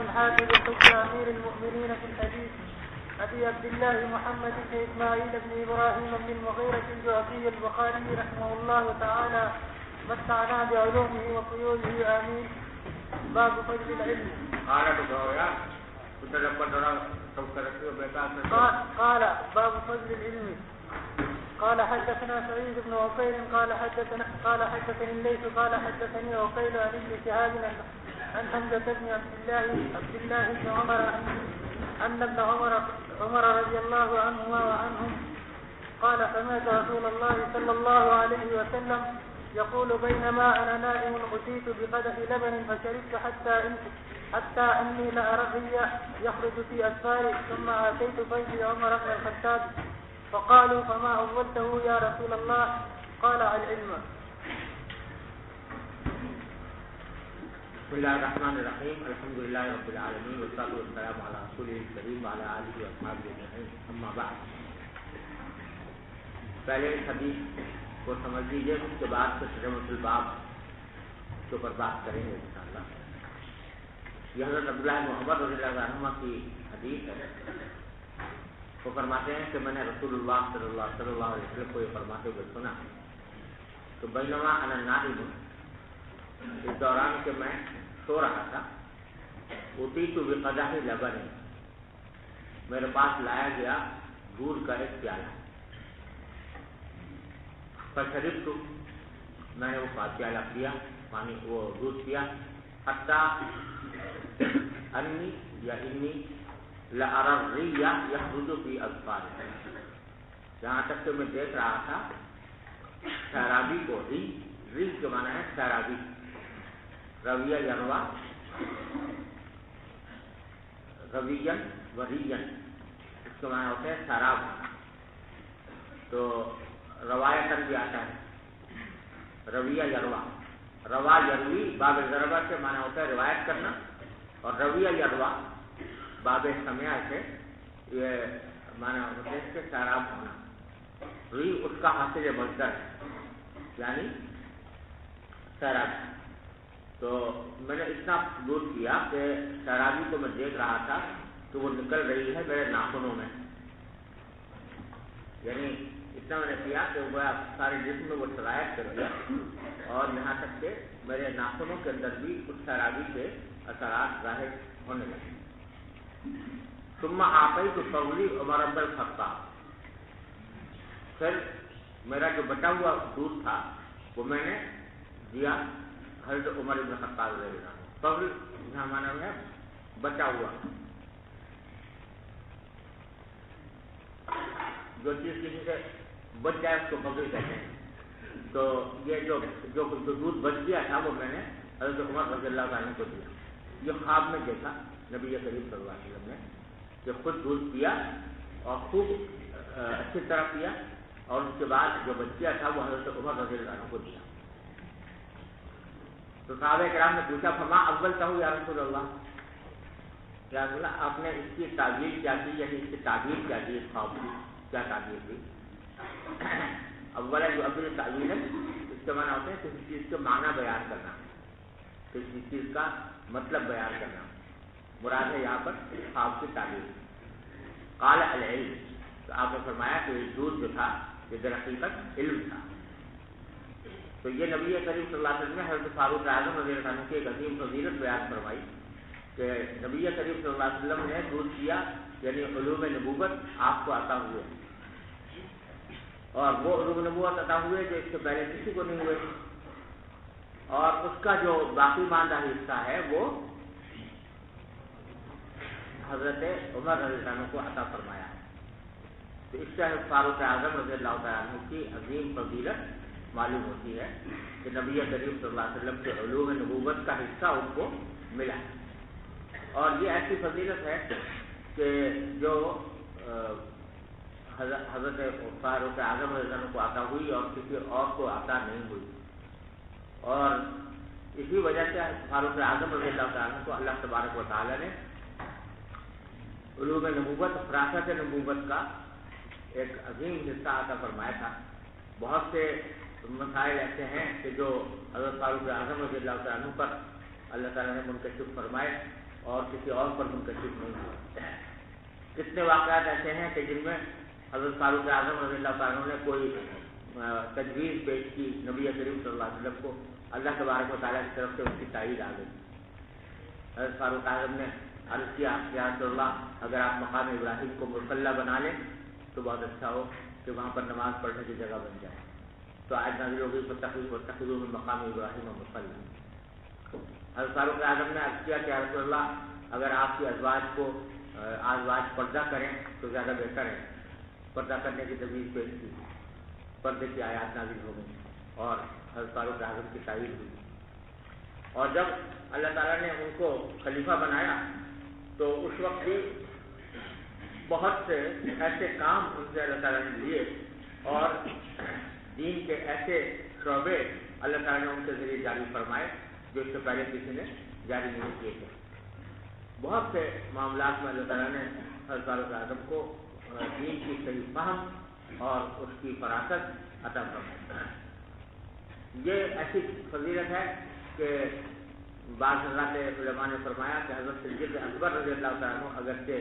الحافظ الحجة أمير المؤمنين في الحديث أبي عبد الله محمد بن إسماعيل بن إبراهيم بن المغيرة الجعفي البخاري رحمه الله تعالى متعنا بعلومه وفيوزه آمين. باب فضل العلم. قال باب فضل العلم. قال حدثنا سعيد بن عقيل قال حدثني الليث قال حدثني عقيل عن ابن شهاب عن حمزة بن عبد الله بن عمر أن ابن عمر رضي الله عنهما وعنهم قال سمعت رسول الله صلى الله عليه وسلم يقول بينما أنا نائم أتيت بقدح لبن فشربت حتى أني لأرى الري يخرج في أسفاري ثم آتيت فيض عمر بن الخطاب فقالوا فما أولته يا رسول الله قال العلم. بسم الله الرحمن الرحیم الحمد للہ رب العالمین والصلاة والسلام علی رسولہ الکریم وعلی آلہ واصحابہ اجمعین اما بعد. پہلے اس حدیث کو سمجھ لیجیے، اس کے بعد ترجمۃ الباب کے اوپر بات کریں گے انشاءاللہ. یہ حضرت عبداللہ بن عمر رضی اللہ عنہما کی حدیث ہے. وہ فرماتے ہیں کہ میں نے رسول اللہ صلی اللہ علیہ وسلم کو یہ فرماتے ہوئے سنا تو بینما انا نائم، اس دوران کہ میں سو رہا تھا، اتیت بقدح لبن، میرے پاس لایا گیا دودھ کا ایک پیالہ، فشربت، میں نے وہ پیالہ پیا، پانی وہ دودھ پیا، حتی انی لأری الري یخرج فی اظفار، جہاں تک کہ میں دیکھ رہا تھا سیرابی کو، ری کے معنی ہے سیرابی، رویہ یروا، روین ورین، اس کے معنی ہوتے ہیں سیراب. تو روایتاً بھی آتا ہے رویہ یروا، روا یروی باب ضربہ سے معنی ہوتا ہے روایت کرنا، اور رویہ یروا باب سمع سے یہ معنی ہوتا ہے اس کے سیراب ہونا. ری اس کا حاصل مصدر ہے یعنی سیراب. تو میں نے اتنا دودھ کیا کہ سیرابی کو میں دیکھ رہا تھا کہ وہ نکل رہی ہے میرے ناخنوں میں، یعنی اتنا میں نے کیا کہ وہ سارے جسم میں وہ سرایت کر دیا، اور یہاں تک کہ میرے ناخنوں کے اندر بھی اس سیرابی کے اثرات ظاہر ہونے لگے. ثم آتیت فضلی عمر بن الخطاب، پھر میرا جو بچا ہوا دودھ تھا وہ میں نے دیا حضرت عمر بن خطاب رضی اللہ عنہ. فضل یہاں مانا ہے بچا ہوا، جو چیز کسی سے بچ جائے اس کو فضل کہتے ہیں. تو یہ جو دودھ بچ گیا تھا وہ میں نے حضرت عمر رضی اللہ عنہ کو دیا. یہ خواب میں دیکھا نبی کریم صلی اللہ علیہ وسلم نے کہ خود دودھ پیا اور خوب اچھی طرح پیا، اور اس کے بعد جو بچ گیا تھا وہ حضرت عمر رضی اللہ عنہ کو دیا. تو صحابہ کرام نے پوچھا فما اولتہ یا رسول اللہ، یا رسول اللہ آپ نے اس کی تعبیر کیا کی، یعنی اس کی تعبیر کیا کی، اس خواب کی کیا تعبیر کی. اول جو ابل تعبیر ہے اس کے معنی ہوتے ہیں کسی چیز کے معنی بیان کرنا، کسی چیز کا مطلب بیان کرنا، مراد ہے یہاں پر خواب کی تعبیر. قال العلم، تو آپ نے فرمایا کہ یہ دودھ جو تھا یہ در حقیقت علم تھا. تو یہ نبی کریم صلی اللہ علیہ وسلم نے حضرت فاروق اعظم رضی اللہ عنہ کی ایک عظیم فضیلت بیان فرمائی کہ نبی کریم صلی اللہ علیہ وسلم نے دودھ کیا، یعنی علوم نبوت آپ کو عطا ہوئے، اور وہ علوم نبوت عطا ہوئے جو اس سے پہلے کسی کو نہیں ہوئے، اور اس کا جو باقی ماندہ حصہ ہے وہ حضرت عمر رضی اللہ عنہ کو عطا فرمایا. تو اس سے فاروق اعظم رضی اللہ تعالیٰ عنہ کی عظیم فضیلت معلوم ہوتی ہے کہ نبی کریم صلی اللہ علیہ وسلم کے علوم نبوت کا حصہ ان کو ملا. اور یہ ایسی فضیلت ہے کہ جو حضرت فاروق اعظم رضی اللہ عنہ کو عطا ہوئی اور کسی اور کو عطا نہیں ہوئی. اور اسی وجہ سے فاروق اعظم رضی اللہ عنہ کو اللہ تبارک و تعالیٰ نے علوم نبوت، فراست نبوت کا ایک عظیم حصہ عطا فرمایا تھا. بہت سے مسائل ایسے ہیں کہ جو حضرت فاروق اعظم رضی اللہ عنہ پر اللہ تعالیٰ نے منکشف فرمائے، اور کسی اور پر منکشف نہیں ہوا۔ کتنے واقعات ایسے ہیں کہ جن میں حضرت فاروق اعظم رضی اللہ تعالیٰ نے کوئی تجویز پیش کی نبی کریم صلی اللہ علیہ وسلم کو، اللہ تبارک و تعالیٰ کی طرف سے اس کی تائید آ گئی۔ حضرت فاروق اعظم نے عرض کیا یا رسول اللہ اگر آپ مقام ابراہیم کو مصلی بنا لیں تو بہت اچھا ہو کہ وہاں پر نماز پڑھنے کی جگہ بن جائے۔ تو آج نازل ہو گئی واتخذوا من مقام ابراہیم مصلی۔ حضرت فاروق اعظم نے عرض کیا کہ یا رسول اللہ اگر آپ کی ازواج پردہ کریں تو زیادہ بہتر ہے۔ پردہ کرنے کی تجویز پیش کی، پردے کی آیات نازل ہو گئی اور حضرت فاروق اعظم کی تعریف ہوئی۔ اور جب اللہ تعالیٰ نے ان کو خلیفہ بنایا تو اس وقت بھی بہت سے ایسے کام ان سے اللہ تعالیٰ نے لیے اور دین کے ایسے شعبے اللہ تعالیٰ نے ان کے ذریعے جاری فرمائے جو اس سے پہلے کسی نے جاری نہیں کیے تھے۔ بہت سے معاملات میں اللہ تعالیٰ نے حضرت فاروق اعظم کو دین کی صحیح فہم اور اس کی فراست عطا فرمائی۔ یہ ایسی فضیلت ہے کہ بعض حضرات علماء نے فرمایا کہ حضرت صدیق اکبر رضی اللہ تعالیٰ عنہ اگرچہ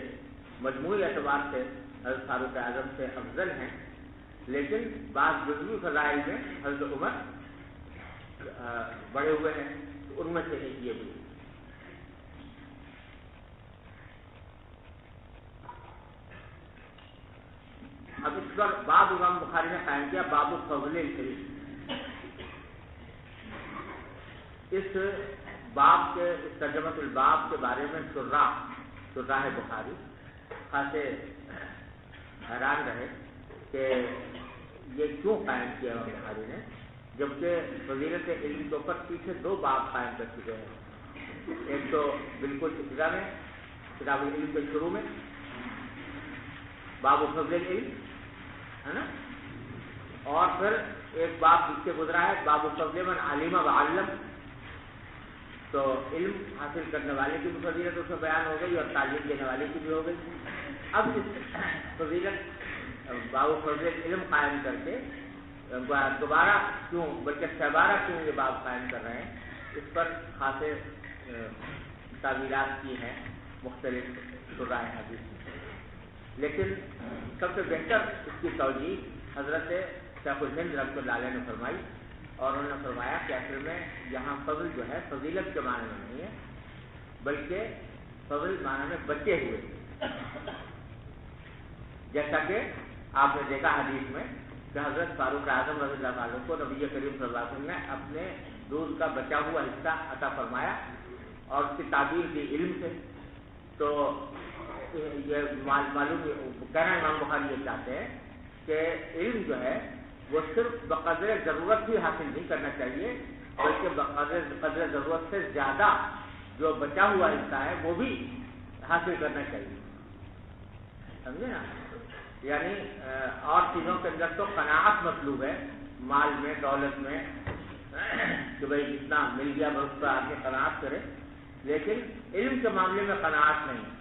مجموعی اعتبار سے حضرت فاروق اعظم سے افضل ہیں، لیکن بعض جزوی فضائل میں حضرت عمر بڑے ہوئے ہیں، ان میں سے ایک یہ بھی۔ اب اس پر باب امام بخاری نے قائم کیا باب فضل العلم۔ اس باب کے اس ترجمۃ الباب کے بارے میں شراح بخاری خاصے حیران رہے کہ یہ کیوں قائم کیا امام بخاری نے، جبکہ فضیلت علم کے اوپر پیچھے 2 باب قائم کر چکے ہیں۔ ایک تو بالکل ابتدا میں کتاب العلم کے شروع میں باب فضل العلم ہے نا، اور پھر ایک باب پیچھے گزرا ہے باب فضل من علم وعلم، تو علم حاصل کرنے والے کی بھی فضیلت اس میں بیان ہو گئی اور تعلیم دینے والے کی بھی ہو گئی۔ اب اس فضیلت باب فضل علم قائم کر کے دوبارہ کیوں بلکہ 7 کیوں یہ باب قائم کر رہے ہیں، اس پر خاصے تعبیرات کی ہیں مختلف شراح حدیث میں، لیکن سب سے بہتر اس کی توجیہ حضرت شیخ الہند رحمۃ اللہ علیہ نے فرمائی، اور انہوں نے فرمایا کہ اصل میں یہاں فضل جو ہے فضیلت کے معنی میں نہیں ہے، بلکہ فضل معنی میں بچے ہوئے، جیسا کہ آپ نے دیکھا حدیث میں کہ حضرت فاروق اعظم رضی اللہ عنہ کو نبی کریم صلی اللہ علیہ وسلم نے اپنے دودھ کا بچا ہوا حصہ عطا فرمایا اور اس کی تعبیر دی علم سے۔ تو یہ معلوم کہنا امام بخاری یہ چاہتے ہیں کہ علم جو ہے وہ صرف بقدر ضرورت ہی حاصل نہیں کرنا چاہیے، بلکہ بقدر ضرورت سے زیادہ جو بچا ہوا حصہ ہے وہ بھی حاصل کرنا چاہیے، سمجھے نا؟ یعنی اور چیزوں کے اندر تو قناعت مطلوب ہے، مال میں دولت میں کہ بھائی جتنا مل گیا بس پر آدمی قناعت کرے، لیکن علم کے معاملے میں قناعت نہیں۔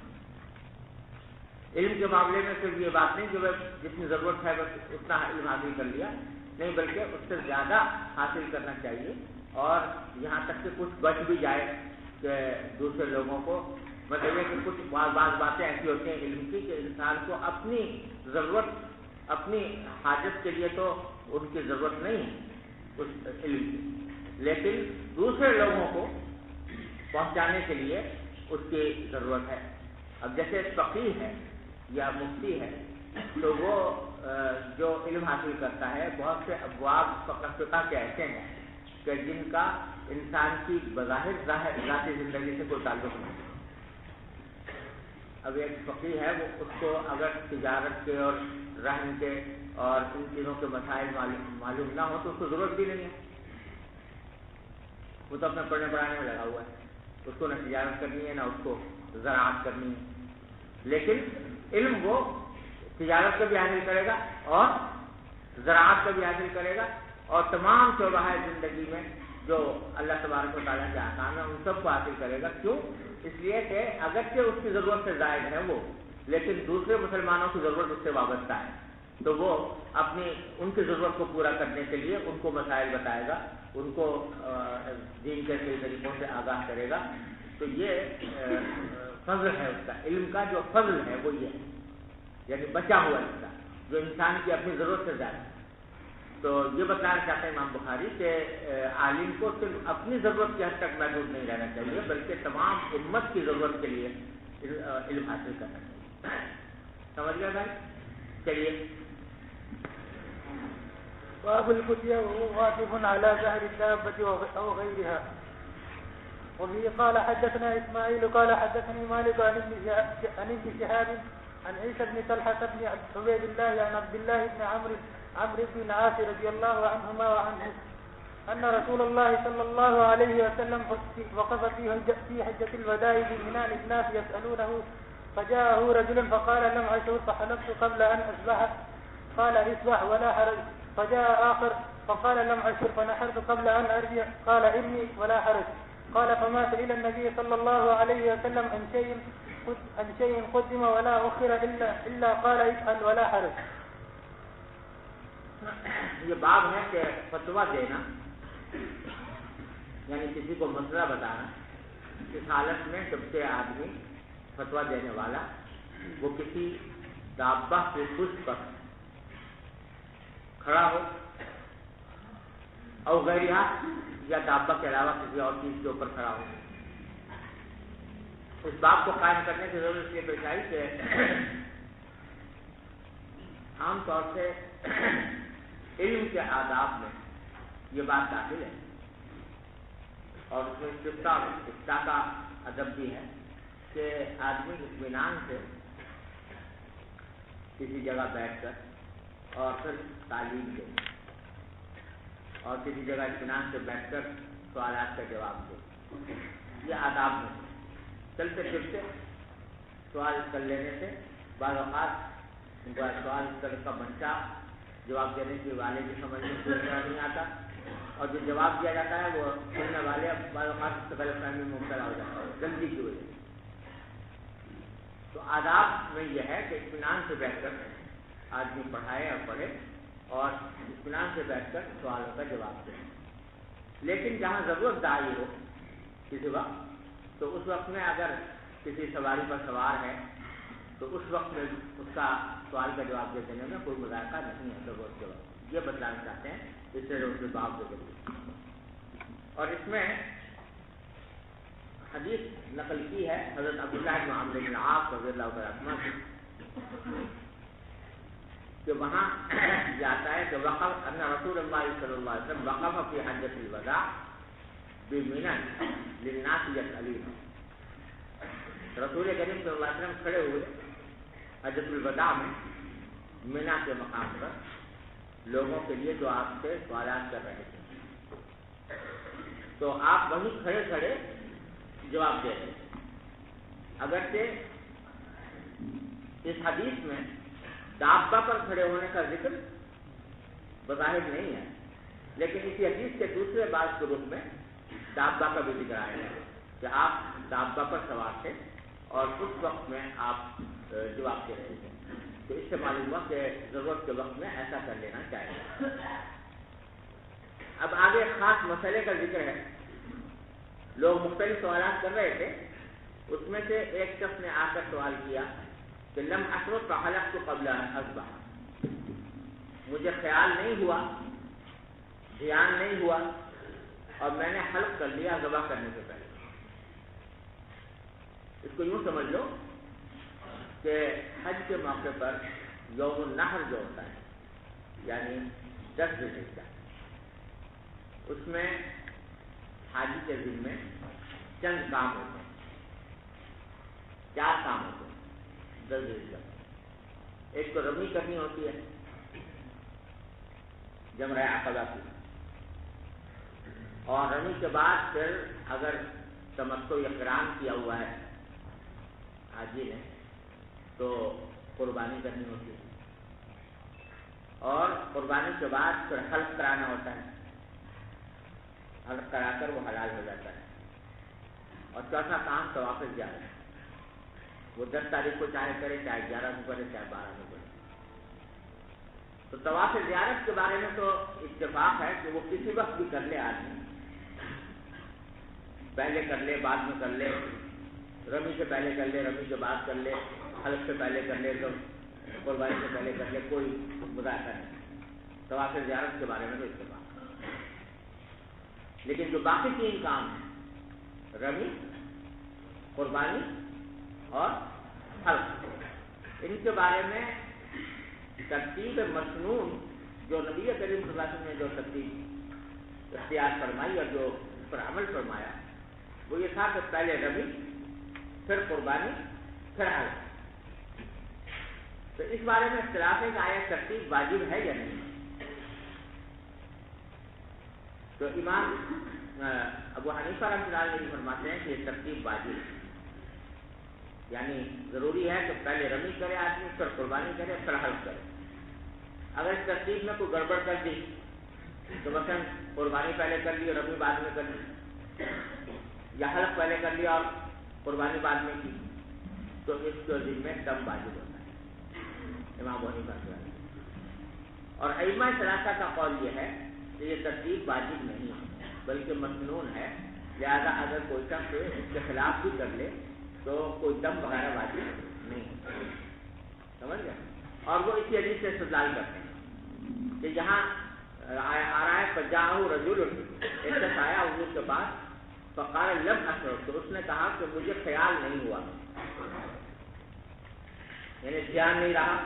علم کے معاملے میں صرف یہ بات نہیں کہ جتنی ضرورت ہے بس اتنا علم حاصل کر لیا، نہیں بلکہ اس سے زیادہ حاصل کرنا چاہیے، اور یہاں تک کہ کچھ بچ بھی جائے کہ دوسرے لوگوں کو، مطلب یہ کہ کچھ بعض باتیں ایسی ہوتی ہیں علم کی کہ انسان کو اپنی ضرورت اپنی حاجت کے لیے تو ان کی ضرورت نہیں ہے اس علم کی، لیکن دوسرے لوگوں کو پہنچانے کے لیے اس کی ضرورت ہے۔ اب جیسے فقیہ ہے یا مفتی ہے تو وہ جو علم حاصل کرتا ہے بہت سے ابواب فقہ کے ایسے ہیں کہ جن کا انسان کی بظاہر ذاتی زندگی سے کوئی تعلق نہیں۔ اب ایک فقیہ ہے وہ اس کو اگر تجارت کے اور رہن کے اور ان چیزوں کے مسائل معلوم نہ ہو تو اس کو ضرورت بھی نہیں ہے، وہ تو اپنے پڑھنے پڑھانے میں لگا ہوا ہے، اس کو نہ تجارت کرنی ہے نہ اس کو زراعت کرنی ہے، لیکن علم وہ تجارت کا بھی حاصل کرے گا اور زراعت کا بھی حاصل کرے گا، اور تمام شعبہ زندگی میں جو اللہ تبارک و تعالیٰ کے احکام ہیں ان سب کو حاصل کرے گا۔ کیوں؟ اس لیے کہ اگرچہ اس کی ضرورت سے زائد ہے وہ، لیکن دوسرے مسلمانوں کی ضرورت اس سے وابستہ ہے، تو وہ اپنی ان کی ضرورت کو پورا کرنے کے لیے ان کو مسائل بتائے گا، ان کو دین کے صحیح طریقوں سے آگاہ کرے گا۔ تو یہ فضل ہے اس کا، علم کا جو فضل ہے وہ یہ ہے، یعنی بچا ہوا اس کا جو انسان کی اپنی ضرورت سے زیادہ ہے۔ تو یہ بتانا چاہتے ہیں امام بخاری کہ عالم کو صرف اپنی ضرورت کی حد تک محدود نہیں رہنا چاہیے، بلکہ تمام امت کی ضرورت کے لیے علم حاصل کرنا چاہیے۔ سمجھ گئے بھائی؟ چلیے باب الفتية وهو واقف على ظهر الدابة أو غيرها. وبه قال حدثنا إسماعيل قال حدثني مالك عن ابن شهاب عن عيسى بن طلحة بن عبيد الله عن عبد الله بن عمرو بن العاص رضي الله عنهما وعنه أن رسول الله صلى الله عليه وسلم وقف في حجة الوداع بمنى الناس يسألونه فجاءه رجل فقال لم أشعر فحلفت قبل أن أصبح قال اصبح ولا حرج. فجاء آخر فقال لم أشعر فنحرت قبل أن أرجع قال إني ولا حرج. قال فما سئل النبي صلى الله عليه وسلم عن شيء قدم ولا أخر إلا قال افعل ولا حرج. یہ باب ہے کہ فتویٰ دینا، یعنی کسی کو مسئلہ بتانا، اس حالت میں جب سے آدمی فتویٰ دینے والا وہ کسی دابہ کے پشت پر کھڑا ہو اور غیرہ یا دابہ کے علاوہ کسی اور چیز کے اوپر کھڑا ہو۔ اس باب کو قائم کرنے کی ضرورت یہ پیش آئی کہ عام طور سے علم کے آداب میں یہ بات داخل ہے اور اس میں استفتاء کا ادب بھی ہے کہ آدمی اطمینان سے کسی جگہ بیٹھ کر اور پھر تعلیم دے اور کسی جگہ اطمینان سے بیٹھ کر سوالات کا جواب دے۔ یہ آداب میں چلتے پھرتے سوال کر لینے سے بعض اوقات ان کا سوال کا منشا جواب دینے کے والے کی سمجھ میں کوئی نہیں آتا اور جو جواب دیا جاتا ہے وہ سننے والے بعض اوقات غلط فہمی میں مبتلا ہو جاتا ہے جلدی کی وجہ سے۔ تو آداب میں یہ ہے کہ اطمینان سے بیٹھ کر آدمی پڑھائے اور پڑھے اور اطمینان سے بیٹھ کر سوالوں کا جواب دے، لیکن جہاں ضرورت داعی ہو کسی وقت تو اس وقت میں اگر کسی سواری پر سوار ہے تو اس وقت میں اس کا سوال کا جواب دے دینے میں کوئی مذائقہ نہیں ہے ضرورت کے وقت۔ یہ بتلانا چاہتے ہیں اس سے روز باب دے دیں۔ اور اس میں حدیث نقل کی ہے حضرت عبداللہ بن عمرو بن العاص رضی اللہ عنہ کہ وہاں جاتا ہے کہ وقف ان رسول اللہ صلی اللہ علیہ وسلم وقف فی حجۃ الوداع بمنى للناس يسألون۔ رسول کریم صلی اللہ علیہ وسلم کھڑے ہوئے حجۃ الوداع میں منى کے مقام پر لوگوں کے لیے جو آپ سے سوالات کر رہے تھے، تو آپ وہیں کھڑے کھڑے جواب دے رہے ہیں۔ اگرچہ اس حدیث میں دابہ پر کھڑے ہونے کا ذکر بظاہر نہیں ہے، لیکن اسی حدیث کے دوسرے باب کے روپ میں دابہ کا بھی ذکر آیا ہے کہ آپ دابہ پر سوار تھے اور اس وقت میں آپ جواب دے رہے تھے۔ تو اس سے معلوم ہوا کہ ضرورت کے وقت میں ایسا کر لینا چاہیے۔ اب آگے خاص مسئلے کا ذکر ہے۔ لوگ مختلف سوالات کر رہے تھے، اس میں سے ایک شخص نے آ کر سوال کیا کہ لم اشرب فحلفت قبل ان اصبح، مجھے خیال نہیں ہوا، دھیان نہیں ہوا اور میں نے حلف کر لیا ذبح کرنے سے پہلے۔ اس کو یوں سمجھ لو کہ حج کے موقع پر یوم النحر جو ہوتا ہے یعنی 10 ذی الحجہ، اس میں حاجی کے ذمے چند کام ہوتے ہیں، 4 کام ہوتے ہیں 10 ذی الحجہ۔ ایک تو رمی کرنی ہوتی ہے جمرہ عقبہ کی، اور رمی کے بعد پھر اگر تمتع یا قران کیا ہوا ہے حاجی نے تو قربانی کرنی ہوتی ہے، اور قربانی کے بعد پھر حلق کرانا ہوتا ہے، حلق کرا کر وہ حلال ہو جاتا ہے۔ اور چوتھا کام طواف زیارت ہے، وہ 10 تاریخ کو چاہے کرے، چاہے 11 کو کرے، چاہے 12 کو کرے۔ تو طواف زیارت کے بارے میں تو اتفاق ہے کہ وہ کسی وقت بھی کر لے، آدمی پہلے کر لے بعد میں کر لے، رمی سے پہلے کر لے، رمی کے بعد کر لے، حلق سے پہلے کر لے، تو قربانی سے پہلے کر لے، کوئی مذاکرہ نہیں۔ طواف زیارت کے بارے میں تو اتفاق، لیکن جو باقی 3 کام ہیں، رمی، قربانی اور حلق، ان کے بارے میں ترتیب مسنون جو نبی کریم صلی اللہ علیہ وسلم نے جو ترتیب اختیار فرمائی اور جو اس پر عمل فرمایا، وہ یہ تھا کہ پہلے رمی، پھر قربانی، پھر حلق۔ تو اس بارے میں اختلاف ہے کہ آیا ترتیب واجب ہے یا نہیں۔ تو امام ابو حنیفہ رحمۃ اللہ علیہ فرماتے ہیں کہ یہ ترتیب واجب ہے، یعنی ضروری ہے کہ پہلے رمی کرے آدمی، پھر قربانی کرے، پھر حلق کرے۔ اگر اس ترتیب میں کوئی گڑبڑ کر دی تو مثلا قربانی پہلے کر لی اور رمی بعد میں کر لی، یا حلق پہلے کر لیا اور قربانی بعد میں کی، تو اس کے ذمہ دم واجب ہوتا ہے، امام ابو حنیفہ رحمۃ اللہ۔ اور ائمہ ثلاثہ کا قول یہ ہے کہ یہ ترتیب واجب نہیں ہے بلکہ مسنون ہے، لہذا اگر کوئی شخص اس کے خلاف بھی کر لے تو کوئی دم وغیرہ واجب نہیں، سمجھ گئے۔ اور وہ اسی حدیث سے استدلال کرتے ہیں کہ یہاں آ رہا ہے فجاءہ رجل، ایک شخص آیا حضور کے پاس، فقال لم اشعر، تو اس نے کہا کہ مجھے خیال نہیں ہوا، یعنی دھیان نہیں رہا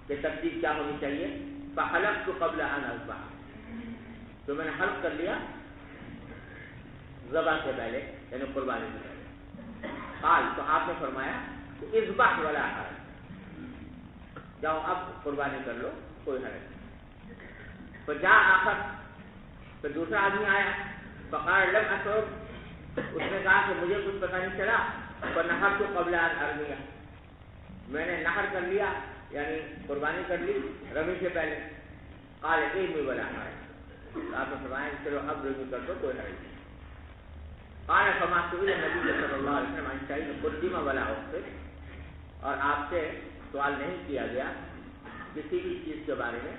کہ ترتیب کیا ہونی چاہیے، فحلقت قبل ان اذبح، تو میں نے حلق کر لیا ذبح سے پہلے، یعنی قربانی سے پہلے۔ قال، تو آپ نے فرمایا کہ اذبح ولا حرج، جاؤ اب قربانی کر لو، کوئی حرج نہیں۔ فجاء آخر، پھر دوسرا آدمی آیا، فقال لم اشعر، اس نے کہا کہ مجھے کچھ پتہ نہیں چلا، فنحرت قبل ان ارمی، میں نے نحر کر لیا یعنی قربانی کر لی رمی سے پہلے۔ قال ارمی ولا حرج، آپ نے فرمایا چلو اب رمی کر دو، کوئی حرج نہیں۔ قال فما سئل النبی صلی اللہ علیہ وسلم عن شیء قدم ولا اخر، اور آپ سے سوال نہیں کیا گیا کسی بھی چیز کے بارے میں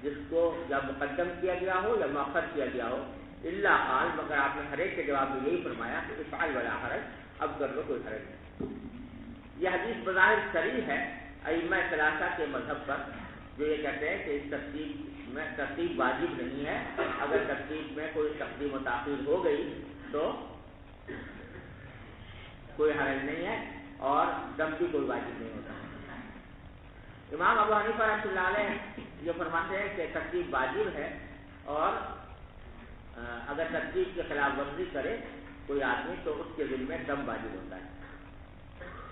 جس کو یا مقدم کیا گیا ہو یا مؤخر کیا گیا ہو، الا قال، مگر آپ نے ہر ایک کے جواب میں یہی فرمایا کہ افعل ولا حرج، اب کر لو، کوئی حرج نہیں۔ یہ حدیث بظاہر صریح ہے ائمہ ثلاثہ کے مذہب پر، جو یہ کہتے ہیں کہ اس ترتیب واجب نہیں ہے، اگر ترتیب میں کوئی تقدیم و تاخیر ہو گئی تو کوئی حرج نہیں ہے اور دم بھی کوئی واجب نہیں ہوتا۔ امام ابو حنیفہ رحمۃ اللہ علیہ یہ فرماتے ہیں کہ ترتیب واجب ہے، اور اگر ترتیب کے خلاف ورزی کرے کوئی آدمی تو اس کے ذمہ دم واجب ہوتا ہے۔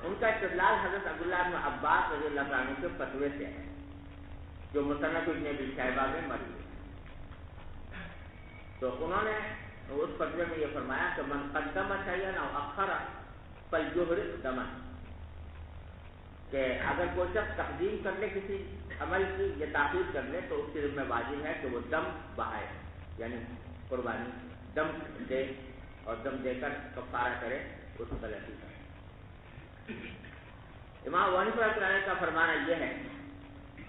ان کا استدلال حضرت عبداللہ بن عباس رضی اللہ عنہ کے فتوے سے ہے، جو مصنف ابن ابی شیبہ میں مروی ہے۔ تو انہوں نے اس فتوے میں یہ فرمایا کہ من قدم شیئا او اخر فلیحرق دمہ، کہ اگر کوئی شخص تقدیم کر لے کسی عمل کی یا تاخیر کر لے تو اس کے ذمہ واجب ہے کہ وہ دم بہائے، یعنی قربانی دم دے، اور دم دے کر کفارہ کرے، اس کو غلطی کرے۔ امام ابو حنیفہ رحمۃ اللہ کا فرمانا یہ ہے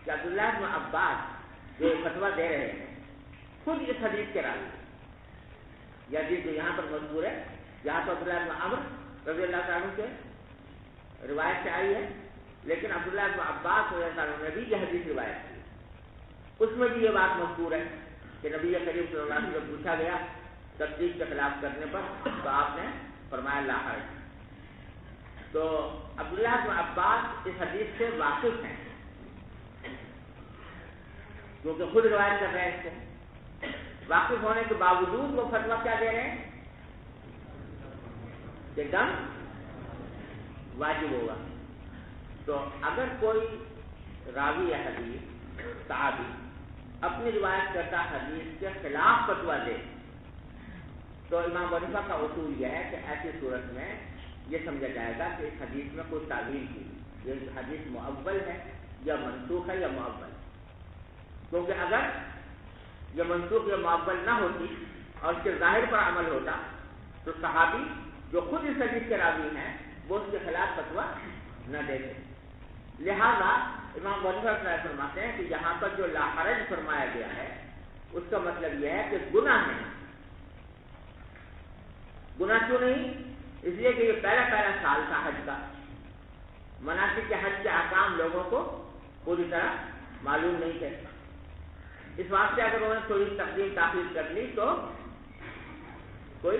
کہ عبداللہ بن عباس جو فتویٰ دے رہے ہیں خود اس حدیث کے راوی، یا حدیث جو یہاں پر مذکور ہے، یہاں تو عبداللہ بن عمرو رضی اللہ عنہ کے روایت سے آئی ہے، لیکن عبداللہ بن عباس رضی اللہ عنہ نے بھی یہ حدیث روایت کی، اس میں بھی یہ بات مذکور ہے کہ نبی کریم صلی اللہ علیہ وسلم جب پوچھا گیا ترتیب کے خلاف کرنے پر تو آپ نے فرمایا لا حرج۔ تو عبداللہ بن عباس اس حدیث سے واقف ہیں، کیونکہ خود روایت کر رہے ہیں، اس سے واقف ہونے کے باوجود وہ فتویٰ کیا دے رہے ہیں کہ دم واجب ہوگا۔ تو اگر کوئی راوی یا حدیث صحابی اپنی روایت کرتا حدیث کے خلاف فتویٰ دے تو امام ابو حنیفہ کا اصول یہ ہے کہ ایسی صورت میں یہ سمجھا جائے گا کہ اس حدیث میں کوئی تعویل کی، یہ حدیث مؤول ہے یا منسوخ ہے یا مؤول، کیونکہ اگر یہ منسوخ یا مؤول نہ ہوتی اور اس کے ظاہر پر عمل ہوتا تو صحابی جو خود اس حدیث کے راوی ہیں وہ اس کے خلاف فتویٰ نہ دیتے۔ لہذا امام ابو حنیفہ فرماتے ہیں کہ یہاں پر جو لا حرج فرمایا گیا ہے اس کا مطلب یہ ہے کہ گناہ نہیں۔ گناہ کیوں نہیں؟ اس لیے کہ یہ پہلا سال تھا حج کا، مناسک کے حج کے احکام لوگوں کو پوری طرح معلوم نہیں تھے، اس واسطے اگر انہوں نے تھوڑی تقدیم تاخیر کر لی تو کوئی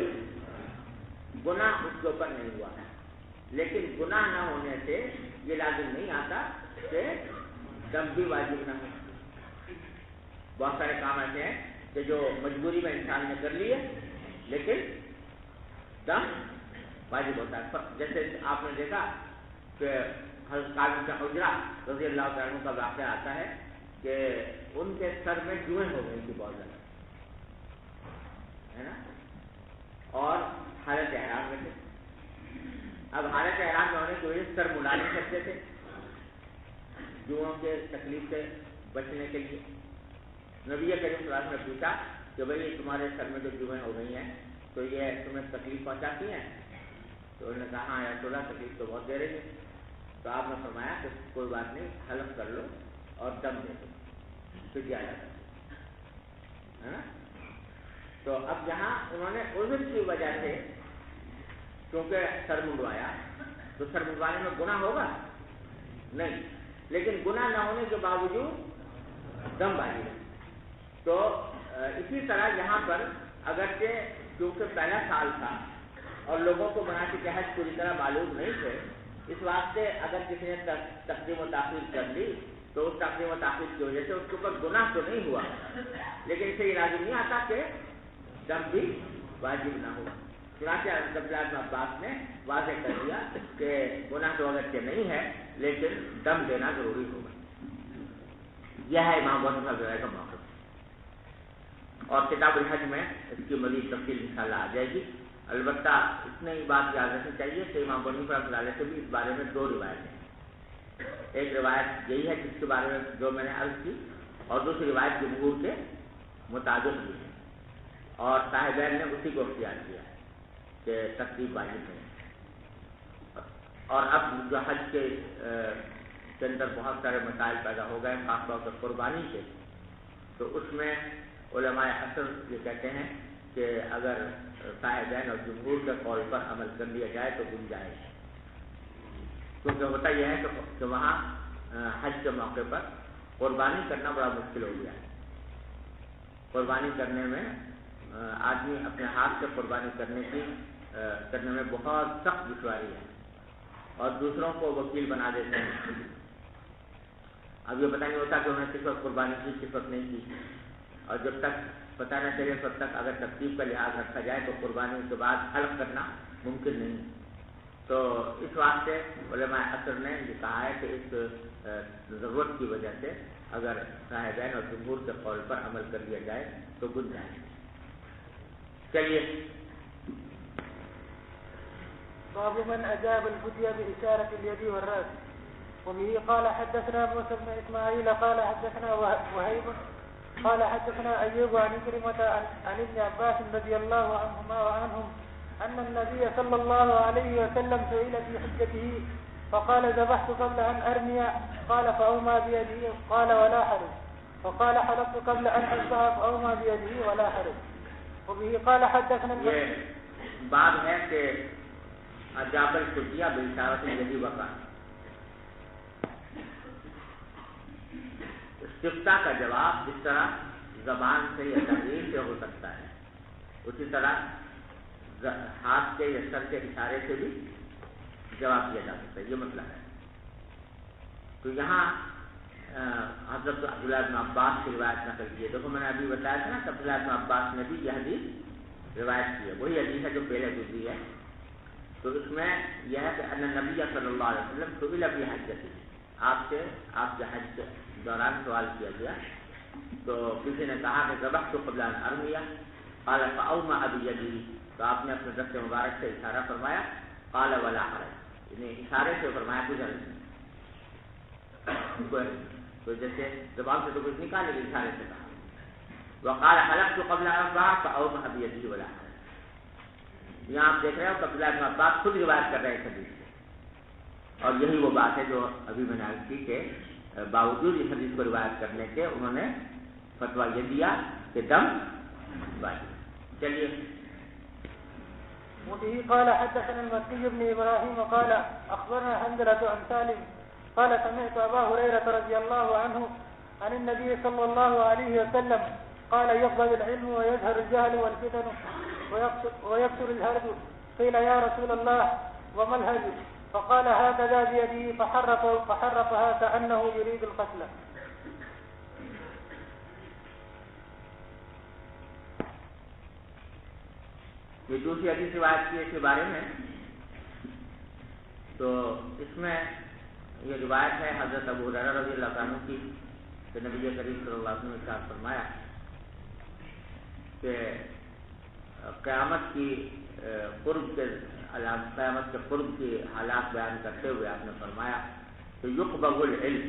گناہ اس کے اوپر نہیں ہوا ہے، لیکن گناہ نہ ہونے سے یہ لازم نہیں آتا کہ دم بھی واجب نہ ہو۔ بہت سارے کام ایسے ہیں کہ جو مجبوری میں انسان نے کر لیے لیکن دم واجب ہوتا ہے، جیسے آپ نے دیکھا کہ حضرت کاظم بن عجرہ رضی اللہ تعالیٰ عنہ کا واقعہ آتا ہے کہ ان کے سر میں جوئیں ہو گئی تھی بہت زیادہ، ہے نا، اور حالت احرام میں تھے۔ اب حالت احرام میں ہونے کی وجہ سے سر ملا نہیں سکتے تھے جوؤں کے تکلیف سے بچنے کے لیے۔ نبی کریم صلی اللہ علیہ وسلم نے پوچھا کہ بھائی تمہارے سر میں جو جوئیں ہو گئی ہیں تو یہ تمہیں تکلیف پہنچاتی ہیں؟ تو انہوں نے کہا ہاں یا رسول اللہ تکلیف تو بہت دے رہی ہے۔ تو آپ نے فرمایا کہ کوئی بات نہیں، حلف کر لو اور دم دے دو، پھر کیا جاتا ہے نا۔ تو اب یہاں انہوں نے عذر کی وجہ سے کیونکہ سر منڈوایا تو سر منڈوانے میں گناہ ہوگا نہیں، لیکن گناہ نہ ہونے کے باوجود دم واجب ہے۔ تو اسی طرح یہاں پر اگرچہ کیونکہ پہلا سال تھا اور لوگوں کو مناسک حج پوری طرح معلوم نہیں تھے، اس واسطے اگر کسی نے تقدیم و تاخیر کر لی تو اس تقدیم و تاخیر کی وجہ سے اس کے اوپر گناہ تو نہیں ہوا، لیکن اسے یہ لازم نہیں آتا کہ دم بھی واجب نہ ہوا۔ چنانچہ عبداللہ بن عباس نے واضح کر دیا کہ گناہ تو اگرچہ نہیں ہے لیکن دم دینا ضروری ہوگا۔ یہ ہے امام ابو حنیفہ کا موقف، اور کتاب الحج میں اس کی مزید تفصیل انشاءاللہ آ جائے گی۔ البتہ اتنی ہی بات یاد رکھنی چاہیے کہ امام ابو حنیفہ رحمۃ اللہ علیہ سے بھی اس بارے میں دو روایتیں ہیں۔ ایک روایت یہی ہے جس کے بارے میں جو میں نے عرض کی، اور دوسری روایت جمہور کے مطابق بھی ہے، اور صاحبین نے اسی کو اختیار کیا ہے کہ تقدیم واجب ہے۔ اور اب جو حج کے اندر بہت سارے مسائل پیدا ہو گئے، خاص طور پر قربانی کے، تو اس میں علماء اصل یہ کہتے ہیں کہ اگر صاحبین اور جمہور کے قول پر عمل کر لیا جائے تو گنجائش ہے، کیونکہ ہوتا یہ ہے کہ وہاں حج کے موقع پر قربانی کرنا بڑا مشکل ہو گیا ہے۔ قربانی کرنے میں آدمی اپنے ہاتھ سے قربانی کرنے میں بہت سخت دشواری ہے، اور دوسروں کو وکیل بنا دیتے ہیں۔ اب یہ پتہ نہیں ہوتا کہ انہوں نے کس وقت قربانی کی کس وقت نہیں کی، اور جب تک پتہ نہ چلے تب تک اگر ترتیب کا لحاظ رکھا جائے تو قربانی کے بعد حلق کرنا ممکن نہیں۔ تو اس واسطے علماء اصل نے یہ کہا ہے کہ اس ضرورت کی وجہ سے اگر صاحبین اور جمہور کے قول پر عمل کر لیا جائے تو گنجائش۔ چلیے، باب من اجاب الفتية بإشارة اليد والرأس. وبه قال حدثنا موسى بن اسماعيل قال حدثنا وهيب قال حدثنا أيوب عن كريمة عن ابن عباس رضي الله عنهما وعنهم أن النبي صلى الله عليه وسلم سئل في حجته فقال ذبحت قبل أن أرمي، قال فأومى بيده، قال ولا حرج، وقال حلقت قبل أن أذبح فأومى بيده ولا حرج. وبه قال حدثنا یہ بات ہے کہ اجاب الفتية بإشارة اليد والرأس، استفتاء کا جواب جس طرح زبان سے یا تحریر سے ہو سکتا ہے، اسی طرح ہاتھ کے یا سر کے اشارے سے بھی جواب دیا جا سکتا ہے، یہ مطلب ہے۔ تو یہاں حضرت عبداللہ بن عباس کی روایت نقل کی ہے۔ دیکھو میں نے ابھی بتایا تھا نا کہ عبداللہ بن عباس نے بھی یہ حدیث روایت کی ہے، وہی حدیث ہے جو پہلے گزری ہے۔ تو اس میں یہ ہے کہ ان نبی صلی اللہ علیہ وسلم سئل فی حجتہ، آپ کے حج کے دوران سوال کیا گیا، تو کسی نے کہا کہ ذبحت قبل ان ارمی، قال فاومى بیدہ، تو آپ نے اپنے دست مبارک سے اشارہ فرمایا، قال ولا حرج، یعنی اشارے سے فرمایا کچھ حرج نہیں، تو جیسے زبان سے تو کچھ نکالے گی، اشارے سے کہا۔ وقال حلقت قبل ان اذبح فاومى بیدہ ولا حرج۔ یہاں آپ دیکھ رہے ہو کہ عبداللہ بن عباس خود روایت کر رہے ہیں حدیث سے، اور یہی وہ بات ہے جو ابھی میں نے عرض کی کہ باوجود اس حدیث کو روایت کرنے کے انہوں نے فتویٰ یہ دیا کہ دم واجب۔ چلیے وبه قال حدثنا المكي بن إبراهيم قال أخبرنا حنظلة عن سالم قال سمعت أبا هريرة رضي الله عنه عن النبي صلى الله عليه وسلم قال يقبض العلم ويظهر الجهل والفتن ويكثر الهرج. قيل يا رسول الله وما الهرج؟ فقال هكذا بيده فحرفها كأنه يريد القتل. یہ دوسری حدیث روایت کی کے بارے میں، تو اس میں یہ روایت ہے حضرت ابو ہریرہ رضی اللہ عنہ کی کہ نبی کریم صلی اللہ علیہ وسلم نے ارشاد فرمایا کہ قیامت کی قیامت کے قرب کی حالات بیان کرتے ہوئے آپ نے فرمایا کہ یقبض العلم،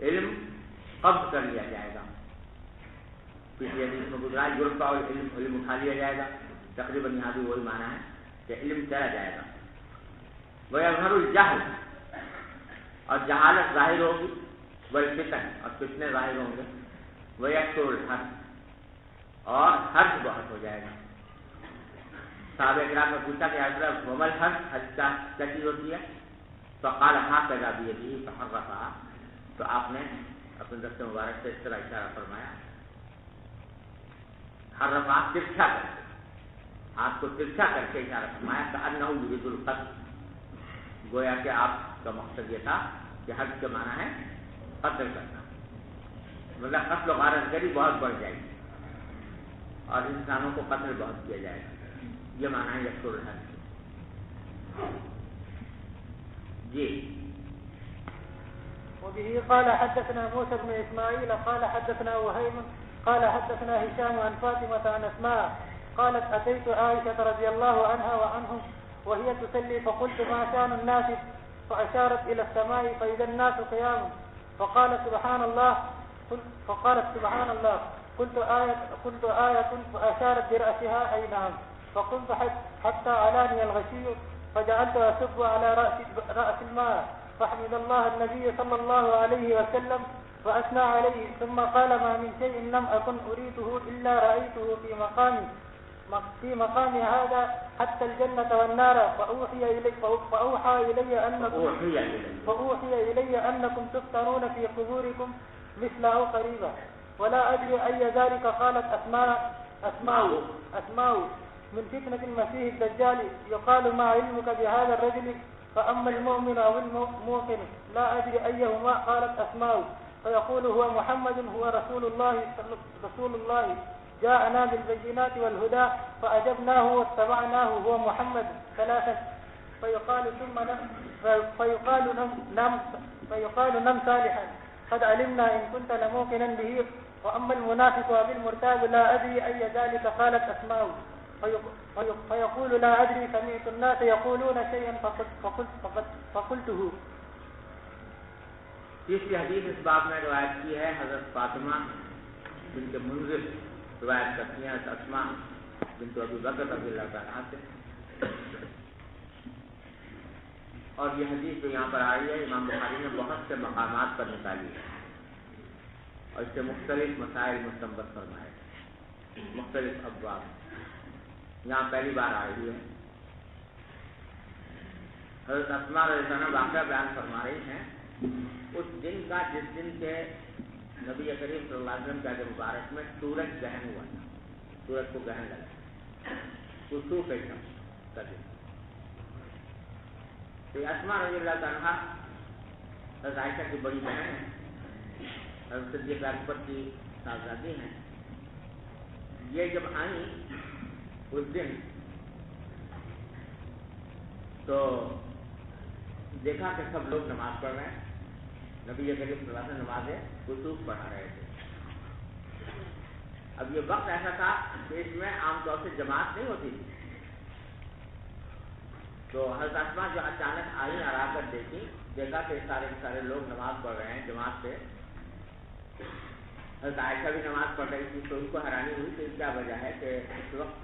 علم قبض کر لیا جائے گا. پچھلی حدیث میں گزرا یرفع العلم، علم اٹھا لیا جائے گا. تقریباً یہاں بھی وہی معنی ہے کہ علم چلا جائے گا. ویظہر الجہل، اور جہالت ظاہر ہوگی. والفتن، اور فتنے ظاہر ہوں گے. ویکثر الحرج، اور حرج بہت ہو جائے گا. صحابہ کرام نے پوچھا کہ حضرت وما الحرج، حج کیا چیز ہوتی ہے؟ فقال هكذا بيده فحرفها، تو آپ نے اپنے دست مبارک سے اس طرح اشارہ فرمایا، حرفها ترچھا کر کے، ہاتھ کو ترچھا کر کے اشارہ فرمایا كأنه يريد القتل، گویا کہ آپ کا مقصد یہ تھا کہ حج کا معنی ہے قتل کرنا، مطلب قتل و غارت گری بہت بڑھ جائے گی اور انسانوں کو قتل بہت کیا جائے گا. یہ معنی ہے یکسر الحج. جی. وبه قال حدثنا موسى بن إسماعيل قال حدثنا وهيب قال حدثنا هشام عن فاطمة عن أسماء قالت أتيت عائشة رضي الله عنها وعنهم وهي تصلي فقلت ما شأن الناس؟ فأشارت إلى السماء فإذا الناس قيام فقالت سبحان الله قلت آية فأشارت برأسها أي نعم فقلت حتى علاني الغشي فجعلت أصب على رأس الماء فحمد الله النبي صلى الله عليه وسلم وأثنى عليه ثم قال ما من شيء لم أكن أريده إلا رأيته في مقامي هذا حتى الجنة والنار فأوحي إلي أنكم تفتنون في قبوركم مثل أو قريبا ولا أدري أي ذلك. قالت أسماء من فتنة المسيح الدجال يقال ما علمك بهذا الرجل؟ فأما المؤمن أو الموقن لا أدري أيهما. قالت أسماء فيقول هو محمد هو رسول الله جاءنا بالبينات والهدى فأجبناه واتبعناه هو محمد ثلاثة فيقال نم صالحا قد علمنا إن كنت لموقنا به. وأما المنافق وبالمرتاب لا أدري أي ذلك. قالت أسماء فيقول لا أدري سمعت الناس يقولون شيئا فقلته. تیسری حدیث اس باب میں روایت کی ہے حضرت فاطمہ بنت منذر روایت کرتی ہیں حضرت اسماء بنت ابی بکر رضی اللہ عنہا سے. اور یہ حدیث جو یہاں پر آئی ہے امام بخاری نے بہت سے مقامات پر نکالی ہے اور اس سے مختلف مسائل مستنبط فرمائے، مختلف ابواب. یہاں پہلی بار آئی ہے. حضرت اسماء رضی اللہ عنہا واقعہ بیان فرما رہی ہیں اس دن کا جس دن کے نبی کریم صلی اللہ علیہ وسلم کے عہد مبارک میں سورج گرہن ہوا تھا، سورج کو گرہن لگا، کسوف الشمس کا دن. تو اسماء رضی اللہ عنہا حضرت عائشہ کی بڑی بہن ہے، حضرت صدیق اکبر کی صاحبزادی ہیں. یہ جب آئیں اس دن تو دیکھا کہ سب لوگ نماز پڑھ رہے ہیں. نبی کریم صلی اللہ علیہ وسلم نماز کسوف پڑھا رہے تھے. اب یہ وقت ایسا تھا کہ اس میں عام طور سے جماعت نہیں ہوتی تھی. تو حضرت اسماء جو اچانک آئی اور آ کر دیکھا کہ سارے لوگ نماز پڑھ رہے ہیں جماعت سے. حضرت عائشہ بھی نماز پڑھ رہی تھی تو ان کو حیرانی ہوئی کہ کیا وجہ ہے کہ اس وقت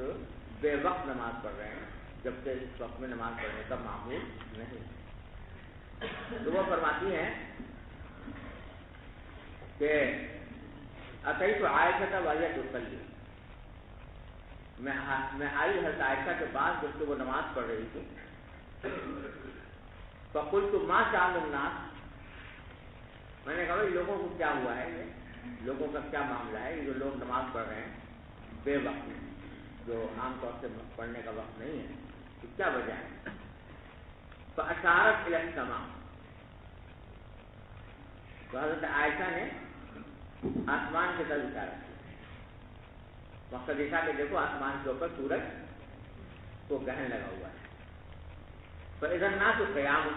بے وقت نماز پڑھ رہے ہیں جبکہ اس وقت میں نماز پڑھنے کا معمول نہیں. تو وہ فرماتی ہیں کہ اتیت عائشہ وہی تصلی، میں آئی حضرت عائشہ کے پاس جب کہ وہ نماز پڑھ رہی تھی. فقلت ما شأن الناس، میں نے کہا بھائی لوگوں کو کیا ہوا ہے، یہ لوگوں کا کیا معاملہ ہے، یہ جو لوگ نماز پڑھ رہے ہیں بے وقت میں، جو عام طور سے پڑھنے کا وقت نہیں ہے، تو کیا وجہ ہے؟ فأشارت إلى السماء، تو حضرت عائشہ نے آسمان کی طرف اشارہ کیا. مقصد یہ تھا کہ دیکھو آسمان کے اوپر سورج کو گرہن لگا ہوا ہے. فإذا الناس قیام،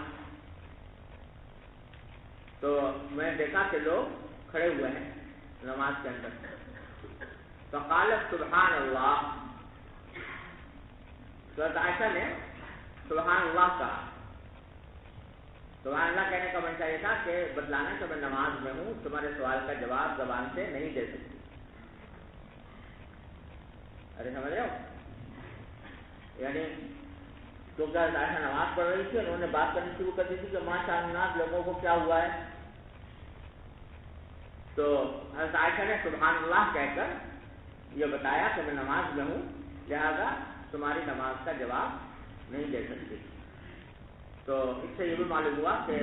تو میں دیکھا کہ لوگ کھڑے ہوئے ہیں نماز کے اندر. فقالت سبحان اللہ، تو حضرت عائشہ نے سبحان اللہ کہا. سبحان اللہ کہنے کا منشا یہ تھا کہ بتلانا کہ میں نماز میں ہوں، تمہارے سوال کا جواب زبان سے نہیں دے سکتی. ارے سمجھ رہے ہو، یعنی کیونکہ عائشہ نماز پڑھ رہی تھی، انہوں نے بات کرنی شروع کر دی تھی کہ ماشاء اللہ لوگوں کو کیا ہوا ہے. تو حضرت عائشہ نے سبحان اللہ کہہ کر یہ بتایا کہ میں نماز میں ہوں، لہذا تمہاری نماز کا جواب نہیں دے سکتی. تو اس سے یہ بھی معلوم ہوا کہ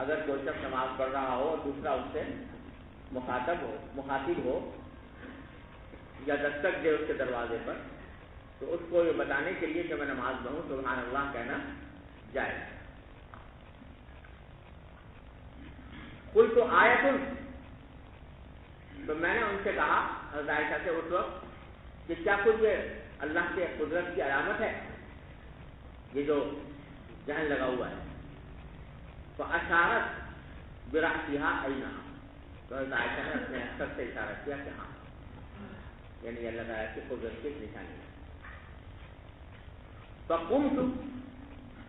اگر کوئی شخص نماز پڑھ رہا ہو اور دوسرا اس سے مخاطب ہو یا دستک دے اس کے دروازے پر، تو اس کو یہ بتانے کے لیے کہ میں نماز میں ہوں سبحان اللہ کہنا جائے. قل تو آیت، تو میں نے ان سے کہا حضرت عائشہ سے اس وقت کہ کیا کچھ یہ اللہ کے قدرت کی علامت ہے یہ جو ذہن لگا ہوا ہے. فاشارت برأسها عینہا، تو حضرت عائشہ نے اپنے سر سے اشارہ کیا کہ ہاں، یعنی اللہ تعالیٰ کی قدرت کی نشانی ہے. فقمت،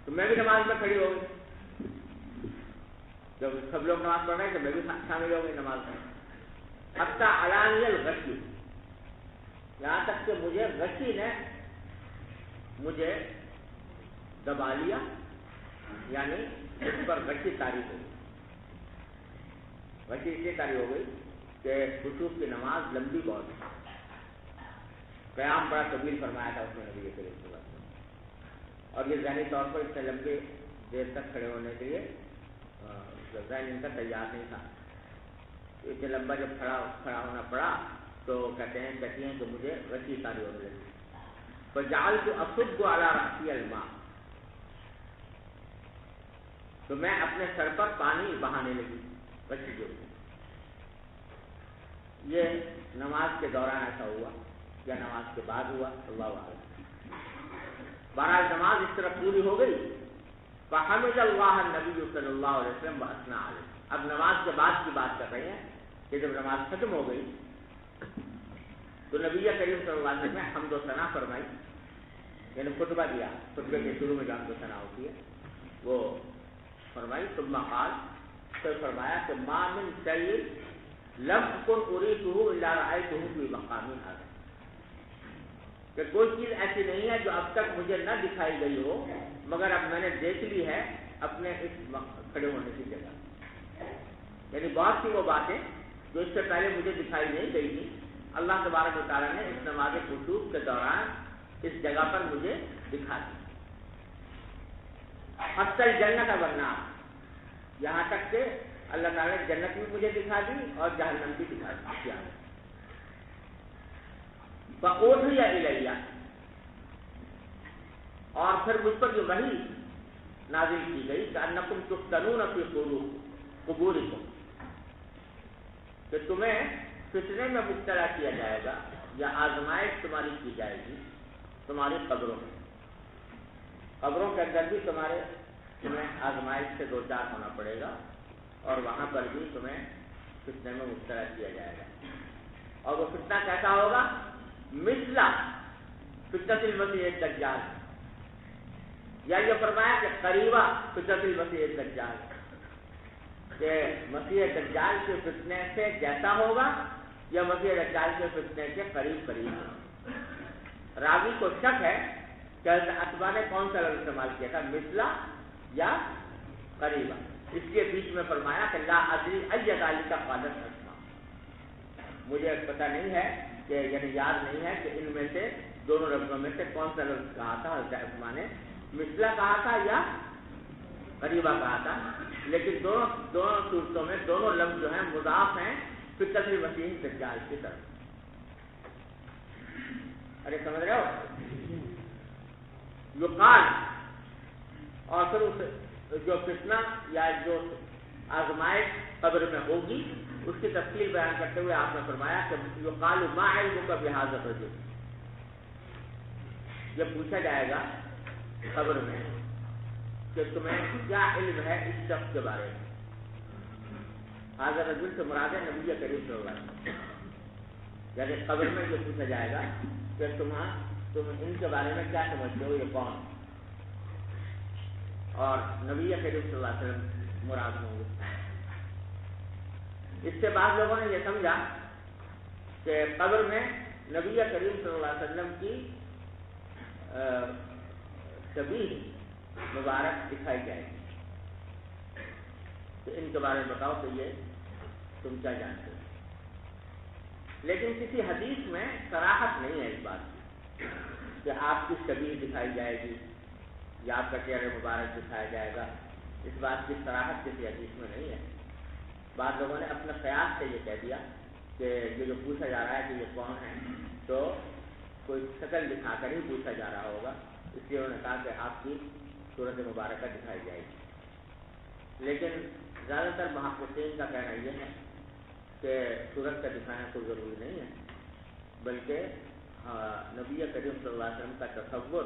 تو میں بھی نماز میں کھڑی ہو گئی. جب سب لوگ نماز پڑھ رہے ہیں تو میں بھی شامل ہو گئی نماز میں. حتی علانی الغشی، یہاں تک کہ غشی نے مجھے دبا لیا، یعنی اس پر غشی طاری ہو گئی. غشی اس لیے طاری ہو گئی کہ خشوع کی نماز لمبی بہت ہے، قیام بڑا طویل فرمایا تھا اس میں نبی کریم صلی اللہ علیہ وسلم، اور یہ ذہنی طور پر اتنے لمبے دیر تک کھڑے ہونے کے لیے ذہن ان کا تیار نہیں تھا. اتنے لمبا جب کھڑا ہونا پڑا تو کہتی ہیں کہ مجھے غشی طاری ہونے لگی. فجعلت اصب علی رأسی الماء، تو میں اپنے سر پر پانی بہانے لگی غشی کے اوپر. یہ نماز کے دوران ایسا ہوا یا نماز کے بعد ہوا اللہ اعلم. بہرحال نماز اس طرح پوری ہو گئی. فحمد اللہ النبی صلی اللہ علیہ وسلم واثنى علیہ. اب نماز کے بعد کی بات کر رہے ہیں کہ جب نماز ختم ہو گئی تو نبی کریم صلی اللہ علیہ وسلم نے حمد و ثنا فرمائی، یعنی خطبہ دیا. خطبے کے شروع میں جو حمد و ثنا ہوتی ہے وہ فرمائی. ثم قال، تو فرمایا کہ ما من شیء لم اکن اریدہ الا رأیتہ فی مقامی ھذا، کہ کوئی چیز ایسی نہیں ہے جو اب تک مجھے نہ دکھائی گئی ہو مگر اب میں نے دیکھ لی ہے اپنے اس کھڑے ہونے کی جگہ. یعنی بہت سی وہ باتیں جو اس سے پہلے مجھے دکھائی نہیں گئی تھی، اللہ تبارک و تعالیٰ نے اس نماز خشوع کے دوران اس جگہ پر مجھے دکھا دی. حتی الجنت والنار، یہاں تک کہ اللہ تعالیٰ نے جنت بھی مجھے دکھا دی اور جہنم بھی دکھا دیا. فأوحی الیہ، اور پھر مجھ پر یہ وحی نازل کی گئی کہ انکم تفتنون فی قبورکم، کہ تمہیں فتنے میں مبتلا کیا جائے گا یا آزمائش تمہاری کی جائے گی تمہاری قبروں میں. قبروں کے اندر بھی تمہیں آزمائش سے دو چار ہونا پڑے گا اور وہاں پر بھی تمہیں فتنے میں مبتلا کیا جائے گا. اور وہ فتنہ کیسا ہوگا؟ مثل فتنۃ المسیح الدجال، یا یہ فرمایا کہ قریبا فتنۃ المسیح الدجال، کہ مسیح دجال کے فتنے سے جیسا ہوگا یا مسیح دجال کے فتنے کے قریب قریب. راوی کو شک ہے کہ اتباع نے کون سا لفظ استعمال کیا تھا، مثلا یا قریبا، اس لیے بیچ میں فرمایا کہ لا ادری ای ذالک قالت اسماء، مجھے پتہ نہیں ہے کہ یعنی یاد نہیں ہے کہ ان میں سے دونوں لفظوں میں سے کون سا لفظ کہا تھا حضرت عثمان نے؟ مثلا کہا تھا یا قریبا کہا تھا؟ لیکن دونوں صورتوں میں دونوں لفظ جو ہیں مضاف ہیں فطرت مسیح دجال کی طرف. ارے سمجھ رہے ہو؟ یقال، اور پھر اس جو فتنہ یا جو آزمائش قبر میں ہوگی اس کی تفصیل بیان کرتے ہوئے آپ نے فرمایا کہ یقال ما علمک بہذا الرجل، یہ پوچھا جائے گا قبر میں کہ تمہیں کیا علم ہے اس شخص کے بارے میں. حاضر رجل سے مراد ہے نبی کریم صلی اللہ علیہ وسلم. یعنی قبر میں یہ پوچھا جائے گا کہ تم ان کے بارے میں کیا سمجھتے ہو، یہ کون، اور نبی کریم صلی اللہ علیہ وسلم مراد ہوں گے. اس سے بعض لوگوں نے یہ سمجھا کہ قبر میں نبی کریم صلی اللہ علیہ وسلم کی شبیہ مبارک دکھائی جائے گی کہ ان کے بارے میں بتاؤ کہ یہ تم کیا جانتے ہو. لیکن کسی حدیث میں صراحت نہیں ہے اس بات کی کہ آپ کی شبیہ دکھائی جائے گی یا آپ کا چہرہ مبارک دکھایا جائے گا. اس بات کی صراحت کسی حدیث میں نہیں ہے. بعض لوگوں نے اپنے قیاس سے یہ کہہ دیا کہ یہ جو پوچھا جا رہا ہے کہ یہ کون ہے تو کوئی شکل دکھا کر ہی پوچھا جا رہا ہوگا، اس لیے انہوں نے کہا کہ آپ کی صورت مبارکہ دکھائی جائے گی. لیکن زیادہ تر محققین کا کہنا یہ ہے کہ صورت کا دکھانا کوئی ضروری نہیں ہے، بلکہ نبی کریم صلی اللہ علیہ وسلم کا تصور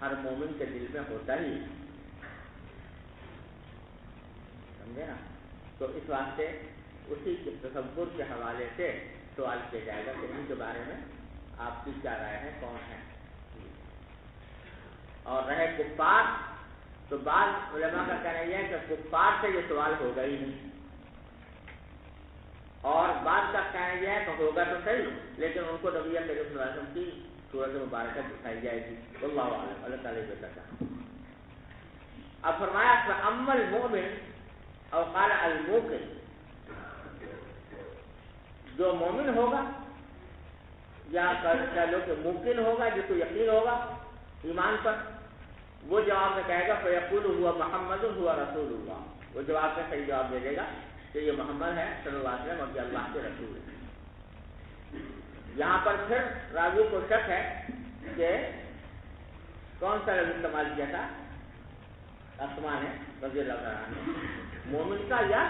ہر مومن کے دل میں ہوتا ہی ہے. سمجھے نا؟ تو اس واسطے اسی کے تصور کے حوالے سے سوال کیا جائے گا کہ ان کے بارے میں آپ کی کیا رائے ہے، کون ہے. اور رہے کفار تو بعض علماء کا کہنا یہ ہے کہ کفار سے یہ سوال ہوگا ہی نہیں، اور بعض کا کہنا یہ ہے کہ ہوگا تو صحیح لیکن ان کو نبی کریم صلی اللہ علیہ وسلم کی صورت مبارکہ دکھائی جائے گی. واللہ اعلم، اللہ تعالیٰ یہ بتاتا. اب فرمایا فاما المؤمن او قال الموقن، جو مومن ہوگا یا کہہ لو کہ موقن ہوگا، جس کو یقین ہوگا ایمان پر، وہ جواب میں کہے گا فیقول ہوا محمد ہوا رسول اللہ. وہ جواب میں صحیح جواب دے دے گا کہ یہ محمد ہے صلی اللہ علیہ وسلم اور یہ اللہ کے رسول ہے. یہاں پر پھر راوی کو شک ہے کہ کون سا لفظ استعمال کیا تھا عثمان رضی اللہ عنہ، مومن کا یا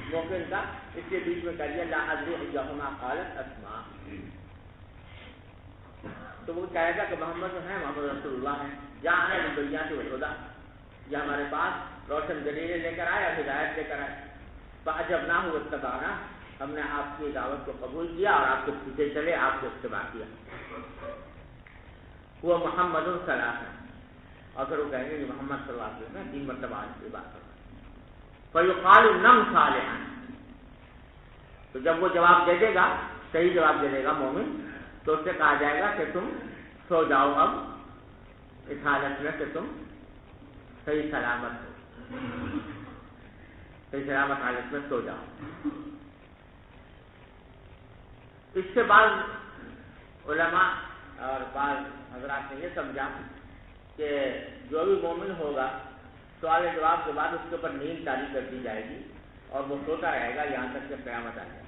مومن کا. اس کے بیچ میں کہہ دیا لا ادری ایہما قالت اسماء. تو وہ کہے گا کہ محمد ہے، محمد رسول اللہ ہے. جہاں ہے بالبینات والہدی، یہ ہمارے پاس روشن دلیلیں لے کر آئے اور ہدایت لے کر آئے. فاجبناہ واتبعناہ، ہم نے آپ کی دعوت کو قبول کیا اور آپ کے پیچھے چلے، آپ کو اتباع کیا. وہ محمد ثلاث، اور پھر وہ کہیں گے کہ محمد صلی اللہ علیہ وسلم 3 مرتبہ آج کی بات ہے. فیقال نم صالحا، تو جب وہ جواب دے دے گا، صحیح جواب دے دے گا مومن، تو اس سے کہا جائے گا کہ تم سو جاؤ اب اس حالت میں کہ تم صحیح سلامت ہو، صحیح سلامت حالت میں سو جاؤ. اس سے بعض علماء اور بعض حضرات نے یہ سمجھا کہ جو بھی مومن ہوگا سوال جواب کے بعد اس کے اوپر نیند تاری کر دی جائے گی اور وہ سوتا رہے گا یہاں تک کہ قیامت آ جائے.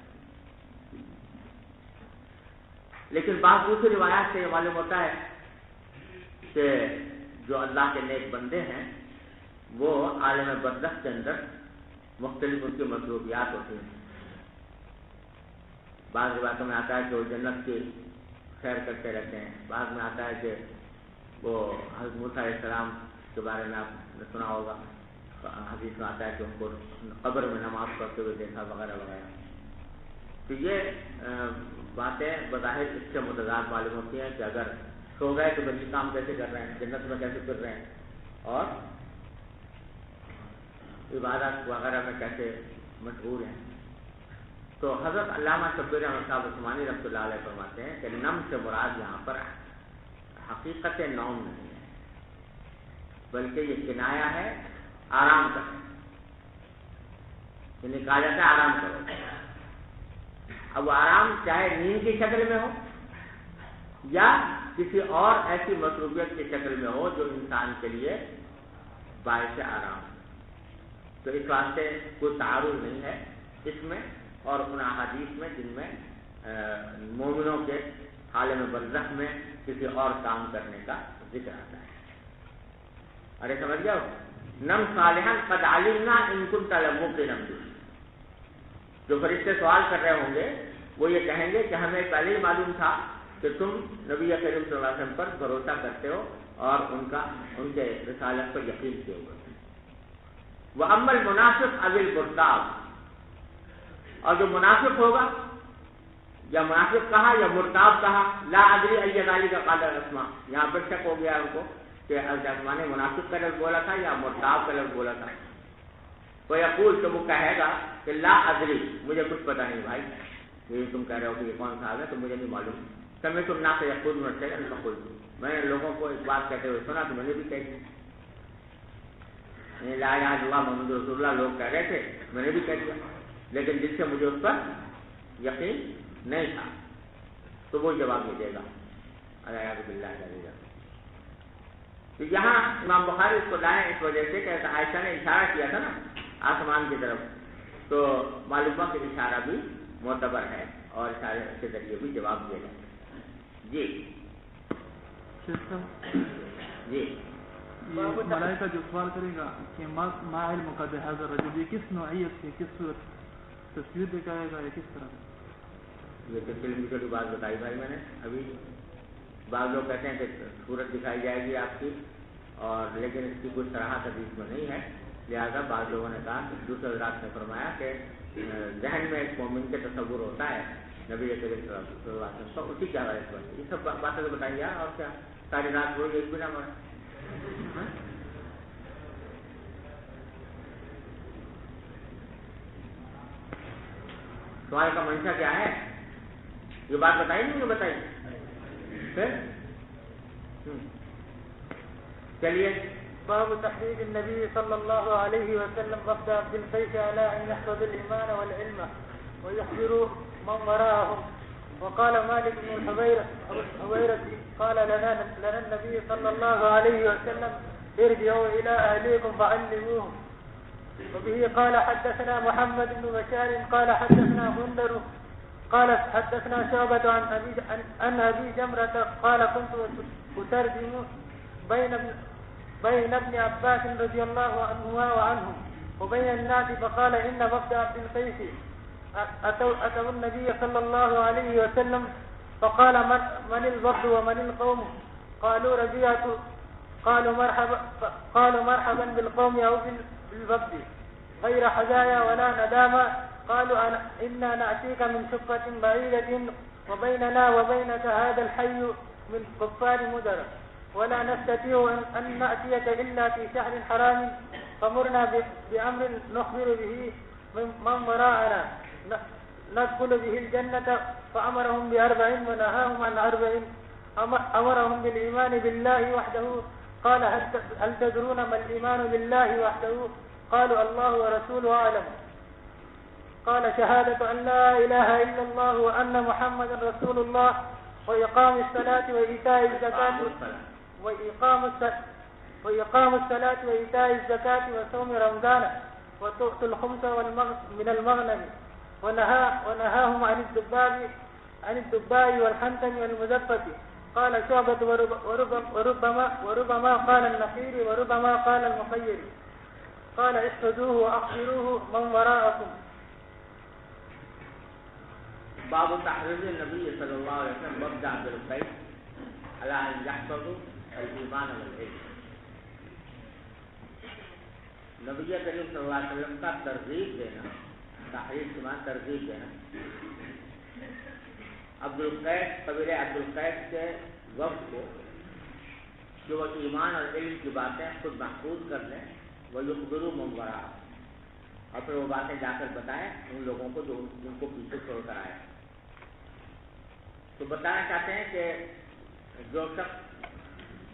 لیکن بعض دوسری روایات سے یہ معلوم ہوتا ہے کہ جو اللہ کے نیک بندے ہیں وہ عالم برزخ کے اندر مختلف ان کی مصروفیات ہوتی ہیں. بعض روایتوں میں آتا ہے کہ وہ جنت کی سیر کرتے رہتے ہیں. بعض میں آتا ہے کہ وہ حضرت موسیٰ علیہ السلام کے بارے میں آپ نے سنا ہوگا، حدیث میں آتا ہے کہ ان کو قبر میں نماز پڑھتے ہوئے دیکھا وغیرہ وغیرہ. تو یہ باتیں بظاہر اس سے متضاد معلوم ہوتی ہیں کہ اگر سو گئے تو بلکہ کام کیسے کر رہے ہیں، جنت میں کیسے پھر رہے ہیں اور عبادت وغیرہ میں کیسے مشغول ہیں. تو حضرت علامہ شبیر احمد صاحب عثمانی رحمۃ اللہ علیہ فرماتے ہیں کہ نم سے مراد یہاں پر حقیقت نوم نہیں ہے بلکہ یہ کنایا ہے آرام کا. یعنی کہا جاتا ہے آرام کرو. اب آرام چاہے نیند کی شکل میں ہو یا کسی اور ایسی مصروفیت کی شکل میں ہو جو انسان کے لیے باعث آرام ہو. تو اس واسطے کوئی تعارض نہیں ہے اس میں اور ان احادیث میں جن میں مومنوں کے عالم برزخ میں کسی اور کام کرنے کا ذکر آتا ہے. ارے سمجھ گیا ہو؟ نم صالحا قد علمنا ان كنت لموقنا به. جو فرشتے سوال کر رہے ہوں گے وہ یہ کہیں گے کہ ہمیں پہلے ہی معلوم تھا کہ تم نبی کریم صلی اللہ علیہ وسلم پر بھروسہ کرتے ہو اور ان کے رسالت پر یقین کیے ہوئے. وَأَمَّا الْمُنَافِقُ أَوِ الْمُرْتَابُ، اور جو منافق ہوگا یا منافق کہا یا مرتاب کہا، لا ادری ای ذالک قال الاسماء، یہاں پر شک ہو گیا ان کو کہ الاسماء نے منافق کا لفظ بولا تھا یا مرتاب کا لفظ بولا تھا. وَيَقُولُ، تو وہ کہے گا کہ لا ادری، مجھے کچھ پتہ نہیں بھائی، یہ تم کہہ رہے ہو کہ یہ کون صاحب ہے تو مجھے نہیں معلوم. سمعت الناس یقولون شیئا فقلت، میں نے لوگوں کو ایک بات کہتے ہوئے سنا تو میں نے بھی کہہ دی. لا الہ الا اللہ محمد رسول اللہ لوگ کہہ رہے تھے، میں نے بھی کہہ دیا، لیکن جس سے مجھے اس پر یقین نہیں تھا. تو وہ جواب دے گا اعوذ باللہ تعالی. تو یہاں امام بخاری اس کو لائے اس وجہ سے کہ عائشہ نے اشارہ کیا تھا نا آسمان کی طرف، تو معلوم ہوا کہ اشارہ بھی معتبر ہے اور اشارے کے ذریعے بھی جواب دے گا. جی جی ملائکہ جو سوال کرے گا کہ ما علم کا بهذا الرجل، یہ کس نوعیت سے، کس صورت تصویر دکھائے گا یا کس طرح کا؟ یہ تو فلم کی بات بتائی بھائی میں نے ابھی. بعض لوگ کہتے ہیں کہ صورت دکھائی جائے گی آپ کی، اور لیکن اس کی کوئی صراحت حدیث میں نہیں ہے. لہذا بعض لوگوں نے کہا کہ دوسرے حضرات نے فرمایا کہ ذہن میں ایک مومن کے تصور ہوتا ہے نبی کریم صلی اللہ علیہ وسلم کو، اسی کے حوالے سے یہ سب باتیں تو بتائیے. اور کیا ساری رات ہوئی ایک بھی نہ مرے. سوال کا منشا کیا ہے؟ یہ بات بتائی نہیں یہ بتائی پھر چلیے. باب تحريض النبي صلى الله عليه وسلم وفد عبد القيس على أن يحفظ الإيمان والعلم ويخبروا من وراءهم. وقال مالك بن الحويرث قال لنا النبي صلى الله عليه وسلم ارجعوا إلى أهليكم فعلموهم. وبه قال حدثنا محمد بن بشار قال حدثنا غندر قال حدثنا شعبة عن أبي جمرة قال كنت أترجم بين ابن عباس رضي الله عنهما وعنهم وبين الناس فقال إن وفد عبد القيس أتوا النبي صلى الله عليه وسلم فقال من الوفد ومن القوم؟ قالوا ربيعة. قالوا مرحبا بالقوم أو بالوفد غير حزايا ولا ندامة. قالوا إنا نأتيك من شقة بعيدة وبيننا وبينك هذا الحي من كفار مدر ولا نستطيع أن نأتيك إلا في شهر حرام فمرنا بأمر نخبر به من وراءنا ندخل به الجنة. فأمرهم ب4 ونهاهم عن 4. أمرهم بالإيمان بالله وحده. قال هل تدرون ما الإيمان بالله وحده؟ قالوا الله ورسوله أعلم. قال شهادة أن لا إله إلا الله وأن محمد رسول الله وإقام الصلاة وإيتاء الزكاة وإقام الصلاة وإيتاء الزكاة وصوم رمضان وتؤتوا الخمس من المغنم. ونهاهم عن الدباء والحنتم والمزفة. قال شعبة وربما قال النخير وربما قال المخير. قال احفظوه وأخبروه من وراءكم. باب تحريض النبي صلى الله عليه وسلم وفد عبد القيس على أن يحفظوا الإيمان والعلم. نبی کریم صلی اللہ علیہ وسلم کا ترغیب دینا، تحریر کے معنی ترغیب دینا. عبد القیس قبیلہ عبد القیس کے وفد کو جو وہ ایمان اور علم کی باتیں خود محفوظ کر لیں، وہ یخبروا من وراء، اور پھر وہ باتیں جا کر بتائیں ان لوگوں کو جو ان کو پیچھے چھوڑ کر آئے. تو بتانا چاہتے ہیں کہ جو شخص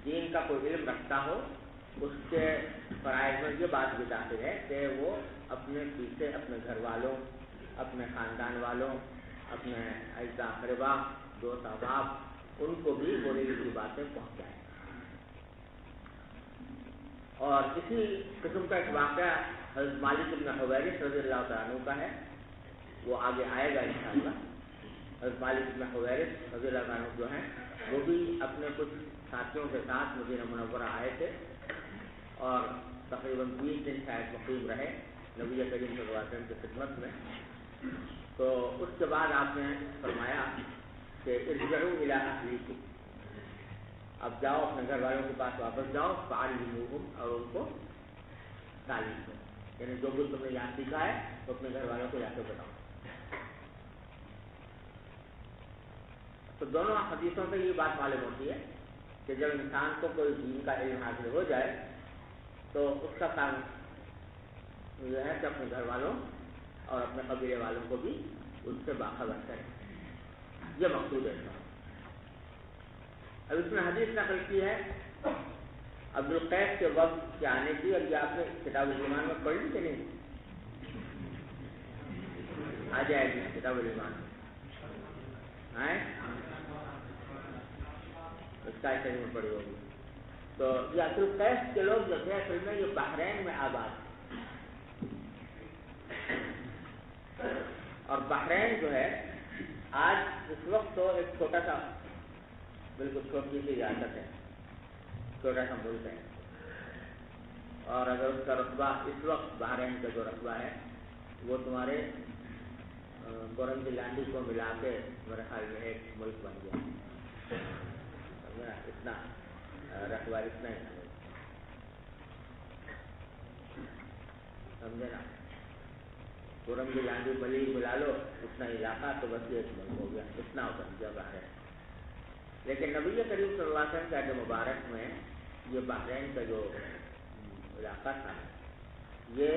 دین کا کوئی علم رکھتا ہو اس کے فرائض میں یہ بات بھی داخل ہے کہ وہ اپنے پیچھے اپنے گھر والوں، اپنے خاندان والوں، اپنے اعزاء اقربا، دوست احباب ان کو بھی بریلوی کی باتیں پہنچائیں. اور اسی قسم کا ایک واقعہ حضرت مالک بن حویرث رضی اللہ تعالیٰ عنہ کا ہے، وہ آگے آئے گا انشاءاللہ. حضرت مالک بن حویرث رضی اللہ تعالیٰ عنہ جو ہیں وہ بھی اپنے کچھ ساتھیوں کے ساتھ مدینہ منورہ آئے تھے اور تقریباً 20 دن شاید مقیم رہے نبی کریم صلی اللہ علیہ وسلم کی خدمت میں. تو اس کے بعد آپ نے فرمایا کہ ارجعوا الی اہلیکم، اب جاؤ اپنے گھر والوں کے پاس واپس جاؤ، فعلموہم، اور ان کو تعلیم دو، یعنی جو بھی تم نے یہاں سیکھا ہے تو اپنے گھر والوں کو جا کے بتاؤ. تو دونوں حدیثوں سے یہ بات معلوم ہوتی ہے کہ جب انسان کو کوئی دین کا علم حاصل ہو جائے تو اس کا کام یہ ہے کہ اپنے گھر والوں اور اپنے قبیلے والوں کو بھی اس سے باخبر کرے. یہ مقصود ہے. اب اس میں حدیث نقل کی ہے عبد القیس کے وقت کے آنے کی، اور یہ آپ نے کتاب الایمان میں پڑھ لی کہ نہیں؟ آ جائے گی کتاب الایمان میں، اس کا شریف میں پڑھی ہوگی. تو یہ عبد القیس کے لوگ جو تھے اصل میں یہ بحرین میں آباد تھے، اور بحرین جو ہے آج اس وقت تو ایک چھوٹا سا، بالکل چھوٹی سی ریاست ہے، چھوٹا سا ملک ہے. اور اگر اس کا رقبہ اس وقت بحرین کا جو رقبہ ہے وہ تمہارے گورنج لینڈی کو ملا کے میرے خیال میں ایک ملک بن گیا. اتنا رقبہ اتنا ہی سمجھے نا، گورنج لینڈی ملی ملا لو اتنا علاقہ تو بس ایک ملک ہو گیا، اتنا بن گیا بحرین. لیکن نبی کریم صلی اللہ علیہ وسلم کے عہد مبارک میں یہ بحرین کا جو علاقہ تھا یہ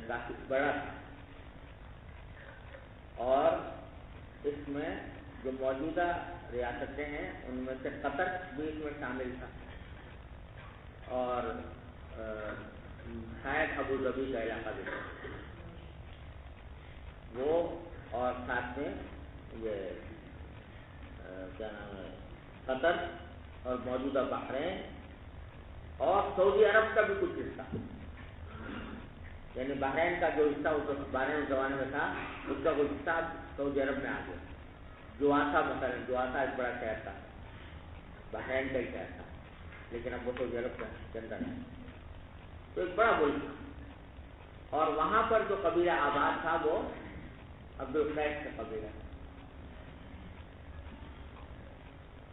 کافی بڑا تھا، اور اس میں جو موجودہ ریاستیں ہیں ان میں سے قطر بھی اس میں شامل تھا، اور شاید ابو ظبی کا علاقہ بھی تھا وہ، اور ساتھ میں یہ کیا نام ہے قطر اور موجودہ بحرین اور سعودی عرب کا بھی کچھ حصہ، یعنی بحرین کا جو حصہ اس بحرین زمانے میں تھا اس کا کچھ حصہ سعودی عرب میں آ گیا. جواسا مثلا، جواسا ایک بڑا شہر تھا، بحرین کا ہی شہر تھا، لیکن اب وہ سعودی عرب کے اندر ہے. تو ایک بڑا ملک تھا، اور وہاں پر جو قبیلہ آباد تھا وہ عبد القیس کا قبیلہ تھا.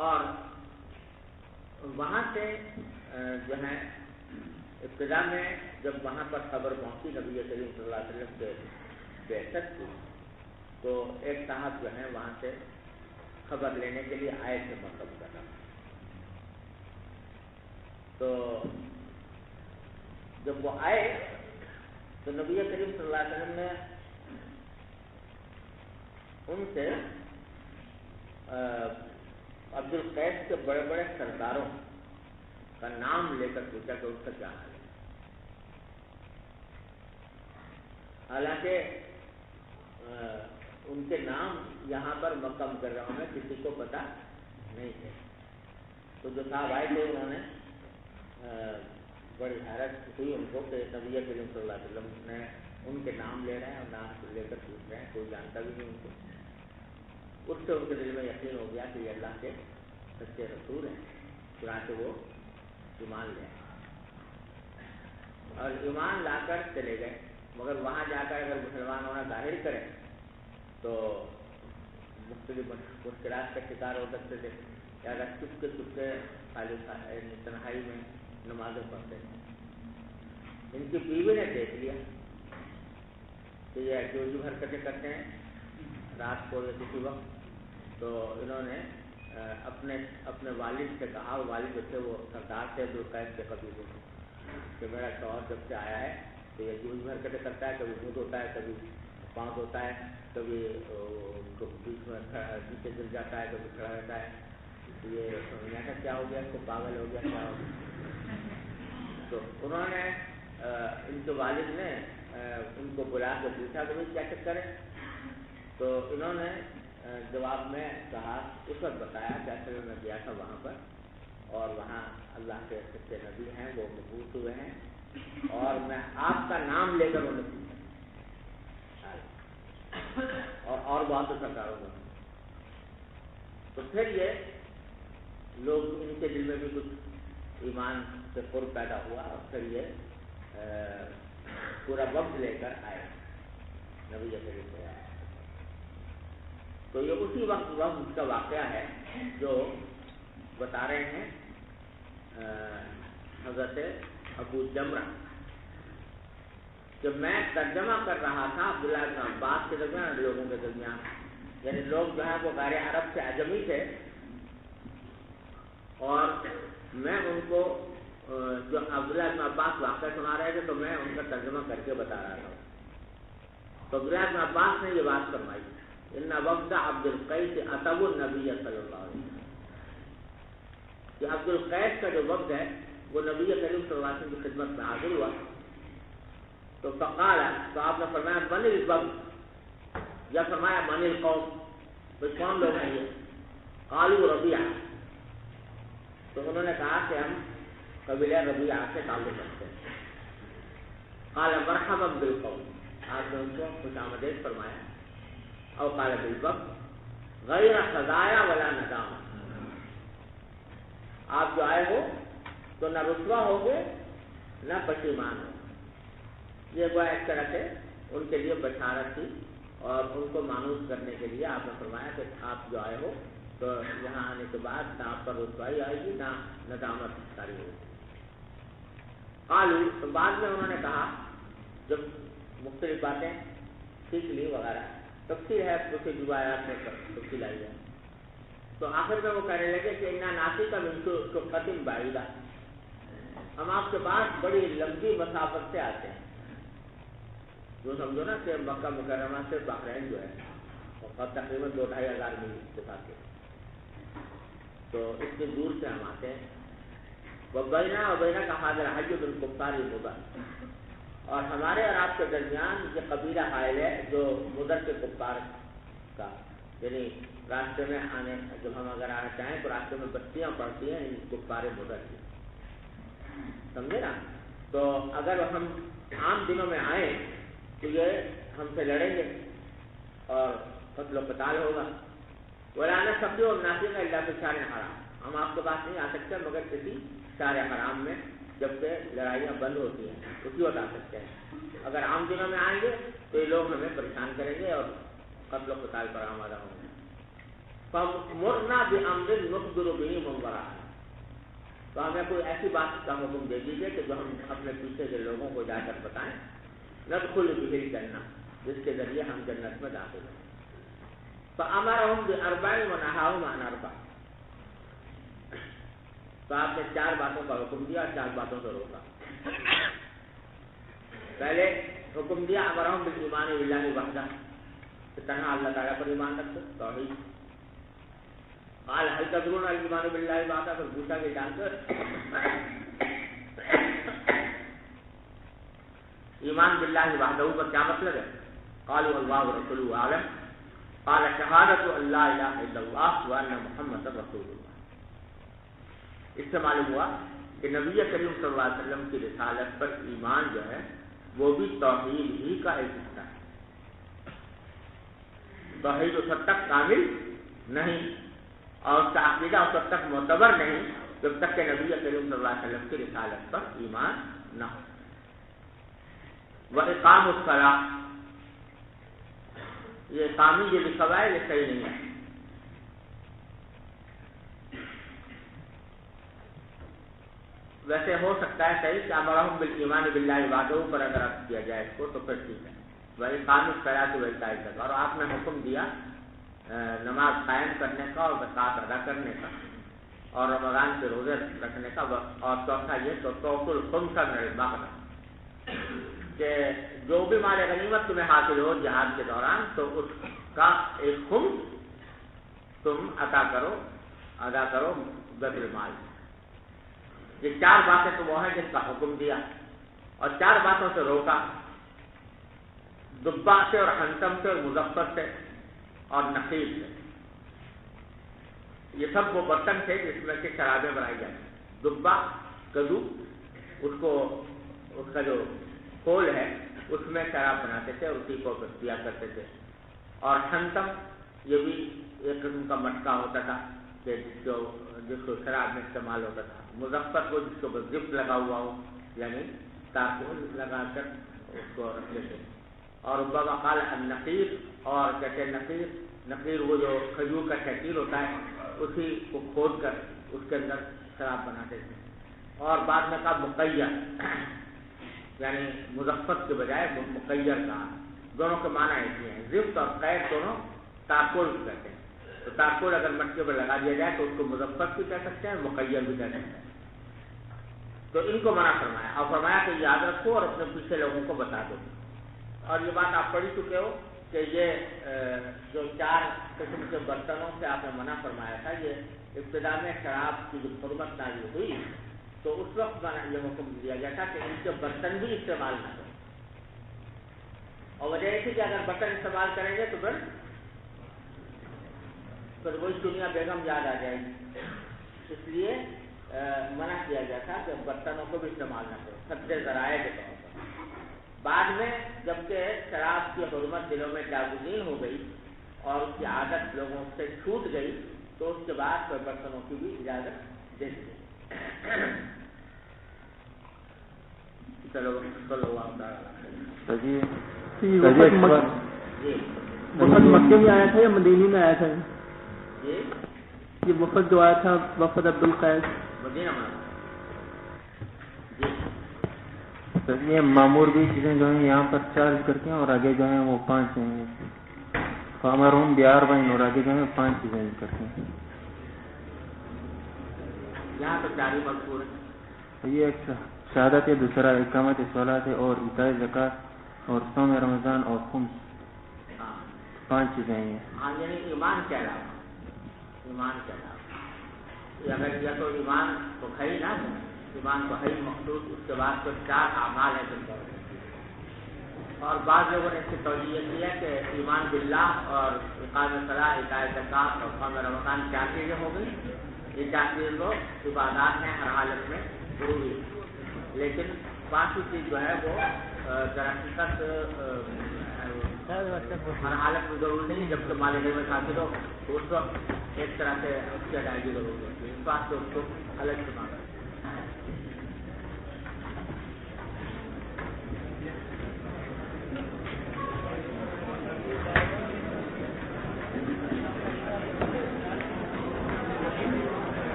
اور وہاں سے جو ہے ابتدا میں جب وہاں پر خبر پہنچی نبی کریم صلی اللہ علیہ وسلم کے بعثت کی، تو ایک صاحب جو ہے وہاں سے خبر لینے کے لیے آئے تھے مکہ مکرمہ. تو جب وہ آئے تو نبی کریم صلی اللہ علیہ وسلم نے ان سے عبد القیس کے بڑے بڑے سرداروں کا نام لے کر پوچھا کہ اس کا کیا حال ہے. حالانکہ ان کے نام یہاں پر مکہ مکرمہ میں کسی کو پتا نہیں تھے. تو جو صاحب آئے تھے انہوں نے بڑی حیرت ہوئی ان کو کہ نبی کریم صلی اللہ علیہ وسلم نے ان کے نام لے رہے ہیں اور نام لے کر پوچھ رہے ہیں، کوئی جانتا بھی نہیں ان کو. اس سے ان کے دل میں یقین ہو گیا کہ یہ اللہ کے سچے رسول ہیں، چنانچہ وہ ایمان لے اور ایمان لا کر چلے گئے. مگر وہاں جا کر اگر مسلمان ہونا ظاہر کریں تو مختلف مشکلات کا شکار ہو سکتے تھے، یا اگر چپکے چپکے خالی تنہائی میں نمازیں پڑھتے تھے. ان کی بیوی نے دیکھ لیا کہ یہ جو جو حرکتیں کرتے ہیں رات کو یا کسی وقت، تو انہوں نے اپنے والد سے کہا، والد جو تھے وہ سردار تھے عبد القیس کے قبیلے سے، کہ میرا شوہر جب سے آیا ہے تو یہ جو بھی حرکتیں کرتا ہے، کبھی دودھ ہوتا ہے، کبھی پاؤں ہوتا ہے، کبھی بیچ میں نیچے گر جاتا ہے، کبھی کھڑا رہتا ہے. یہ سمجھنا تھا کیا ہو گیا، اس کو پاگل ہو گیا کیا ہو گیا. تو انہوں نے ان کے والد نے ان کو بلا کے پوچھا کہ بھائی کیا چکر ہے. تو انہوں نے جواب میں کہا اس وقت بتایا کہ اصل میں گیا تھا وہاں پر اور وہاں اللہ کے سچے نبی ہیں وہ مبعوث ہوئے ہیں اور میں آپ کا نام لے کر انہیں پوچھا اور بات تو سرکاروں میں تو پھر یہ لوگ ان کے دل میں بھی کچھ ایمان سے قرب پیدا ہوا اور پھر یہ پورا وقت لے کر آئے نبی کریم سے آئے. تو یہ اسی وقت کا واقعہ ہے جو بتا رہے ہیں حضرت ابو جمرہ کہ میں ترجمہ کر رہا تھا عبداللہ بن عباس کے درمیان لوگوں کے درمیان، یعنی لوگ جو ہیں وہ غیر عرب سے اعجمی تھے اور میں ان کو جو عبداللہ بن عباس واقعہ سنا رہے تھے تو میں ان کا ترجمہ کر کے بتا رہا تھا. تو عبداللہ بن عباس نے یہ بات فرمائی ان وفد عبد القیس اتوا النبی صلی اللہ علیہ وسلم کہ عبد القیس کا جو وفد ہے وہ نبی کریم صلی اللہ علیہ وسلم کی خدمت میں حاضر ہوا. تو فقال تو آپ نے فرمایا من الوفد یا فرمایا من القوم، تو کون لوگ ہیں یہ؟ قالوا ربیعہ، تو انہوں نے کہا کہ ہم قبیلہ ربیعہ سے تعلق رکھتے ہیں. قال مرحبا بالقوم، آپ نے ان کو خوش آمدید فرمایا. او قال بالوفد غیر خزایا ولا ندام، آپ جو آئے ہو تو نہ رسوا ہوگے نہ پشیمان ہو. یہ وہ ایک طرح سے ان کے لیے بشارت تھی اور ان کو مانوس کرنے کے لیے آپ نے فرمایا کہ آپ جو آئے ہو تو یہاں آنے کے بعد نہ آپ پر رسوائی آئے گی نہ ندامت ساری ہوگی. قالوا، تو بعد میں انہوں نے کہا جب مختلف باتیں سیکھ لی وغیرہ، تفصیل ہے کچھ روایات میں تفصیل آئی ہے، تو آخر میں وہ کہنے لگے کہ انا ناسک من شقۃ بعیدہ، ہم آپ کے پاس بڑی لمبی مسافت سے آتے ہیں. جو سمجھو نا کہ مکہ مکرمہ سے بحرین جو ہے اور تقریباً 2-2.5 ہزار میل کے ساتھ، تو اس سے دور سے ہم آتے ہیں. وبینا وبینا کا حاضر حج بالکفار مضر، اور ہمارے اور آپ کے درمیان یہ قبیلہ حائل ہے جو مضر کے کفار کا، یعنی راستے میں آنے جب ہم اگر آنا چاہیں تو راستے میں بستیاں پڑتی ہیں ان کفار مضر کی، سمجھے نا. تو اگر ہم عام دنوں میں آئیں تو یہ ہم سے لڑیں گے اور قتل و قتال ہوگا. ولانا سبزی اور ناسک اللہ کے شار حرام، ہم آپ کے پاس نہیں آ سکتے مگر کسی شار حرام میں جب سے لڑائیاں بند ہوتی ہیں اسی وقت آ سکتے ہیں. اگر عام دنوں میں آئیں گے تو یہ لوگ ہمیں پریشان کریں گے اور قتل و قتال پر آمادہ ہوں گے. فمرنا بامر نخبر به من وراءنا، تو ہمیں کوئی ایسی بات کا حکم دے دیجیے کہ جو ہم اپنے پیچھے کے لوگوں کو جا کر بتائیں. ندخل به الجنہ، جس کے ذریعے ہم جنت میں داخل ہوں. فامرهم باربع ونهاهم عن اربع، تو آپ نے 4 باتوں کا حکم دیا اور 4 باتوں سے روکا. پہلے حکم دیا امرهم بالایمان باللہ وحدہ، کہ تنہا اللہ تعالیٰ پر ایمان رکھو، توحید. قال هل تدرون الایمان باللہ وحدہ، پھر پوچھا کہ جانتے ایمان باللہ وحدہ پر کیا مطلب ہے؟ قالوا اللہ ورسولہ اعلم. قال شہادت ان لا الہ الا اللہ وان محمد رسول اللہ. اس سے معلوم ہوا کہ نبی کریم صلی اللہ علیہ وسلم کی رسالت پر ایمان جو ہے وہ بھی توحید ہی کا ایک حصہ ہے. توحید اس حد تک کامل نہیں اور اس کا عقیدہ اس وقت تک معتبر نہیں جب تک کہ نبی کریم صلی اللہ علیہ وسلم کی رسالت پر ایمان نہ ہو. وَإِقَامُ الصَّلَاةِ، یہ اقامی جو لکھا ہوا ہے یہ صحیح نہیں ہے. ویسے ہو سکتا ہے صحیح کہ امرهم بالایمان باللہ وحدہ پر اگر آپ کیا جائے اس کو تو پھر ٹھیک ہے. وَإِقَامُ الصَّلَاةِ وَإِيتَاءِ الزَّکَاةِ، اور آپ نے حکم دیا نماز قائم کرنے کا اور زکوٰۃ ادا کرنے کا اور رمضان کے روزے رکھنے کا. اور چوتھا یہ تو توفل خمسہ من المغنم، کہ جو بھی مال غنیمت تمہیں حاصل ہو جہاد کے دوران تو اس کا ایک خمس تم ادا کرو بیت المال. یہ 4 باتیں تو وہ ہیں جن کا حکم دیا اور 4 باتوں سے روکا. دبا سے اور حنتم سے اور مظفر سے اور نقیر سے. یہ سب وہ برتن تھے جس میں سے شرابیں بنائی جاتی. دبا کدو اس کا جو کھول ہے اس میں شراب بناتے تھے اور اسی کو پیا کرتے تھے. اور حنتم یہ بھی ایک قسم کا مٹکا ہوتا تھا کہ جس کو شراب میں استعمال ہوتا تھا. مظفر کو جس کو زفت لگا ہوا ہو یعنی تارکول لگا کر اس کو رکھ لیتے. اور بابا قال النقیر اور کہتے ہیں نقیر وہ جو کھجور کا شکیل ہوتا ہے اسی کو کھود کر اس کے اندر شراب بناتے تھے. اور بعد میں کہا مقیر یعنی مظفر کے بجائے مقیر کہا. دونوں کے معنی ایک ہی ہیں. زفت اور قید دونوں تارکول کو کہتے ہیں. تو تارکول اگر مٹکے پر لگا دیا جائے تو اس کو مظفر بھی کہہ سکتے ہیں مقیر بھی کہہ سکتے ہیں. تو ان کو منع فرمایا اور فرمایا کہ یاد رکھو اور اپنے پیچھے لوگوں کو بتا دو. اور یہ بات آپ پڑھ ہی چکے ہو کہ یہ جو 4 قسم کے برتنوں سے آپ نے منع فرمایا تھا یہ ابتدا میں شراب کی جو حرمت نازل ہوئی تو اس وقت یہ حکم دیا گیا تھا کہ ان کے برتن بھی استعمال نہ کریں. اور وجہ یہ تھی کہ اگر برتن استعمال کریں گے تو پھر وہی دنیا بیگم یاد آ جائے گی. اس لیے منع کیا گیا تھا کہ برتنوں کو بھی استعمال نہ کرو سد ذرائع کے طور پر. بعد میں جبکہ شراب کی حرمت دلوں میں جاگزین ہو گئی اور اس کی عادت لوگوں سے چھوٹ گئی تو اس کے بعد پھر برتنوں کی بھی اجازت دے دی. چلو وفد مکے میں آیا تھا یا مدینے میں آیا تھا؟ جی یہ وفد جو آیا تھا وفد عبدالقیس مدینہ میں. جی یہ معمور بھی چیزیں جو ہیں یہاں پر 4 ذکر کی ہیں اور آگے جو ہیں وہ 5 ہیں. فامرون بیار بین اور آگے جو ہیں 5 چیزیں ذکر کی ہیں. یہاں تو 4 ہی مذکور ہے. یہ ایک شہادت ہے, دوسرا اقامت صلاۃ ہے اور اعطاء زکوٰۃ اور صوم رمضان اور خمس. 5 چیزیں ہیں. ہاں یعنی ایمان کے علاوہ اگر یا تو ایمان تو ہے ہی نا, ایمان تو ہے ہی مخصوص, اس کے بعد تو 4 اعمال ہیں جن پر. اور بعض لوگوں نے اس کی توجہ یہ کی ہے کہ ایمان باللہ اور اقامت صلاۃ اعطاء زکوٰۃ اور صوم رمضان 4 چیزیں ہو گئی. یہ 4 چیزیں تو عبادات ہیں ہر حالت میں ضروری, لیکن 5ویں چیز جو ہے وہ ذرا حقیقت ہر حالت میں ضرور نہیں. جب کہ مال غنیمت حاصل ہو تو اس وقت ایک طرح سے اس کی ادائیگی ضرور ہوتی ہے. اس بات سے اس کو الگ سے مانگا.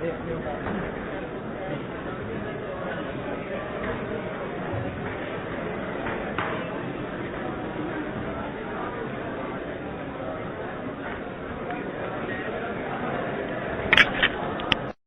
دیکھتے ہو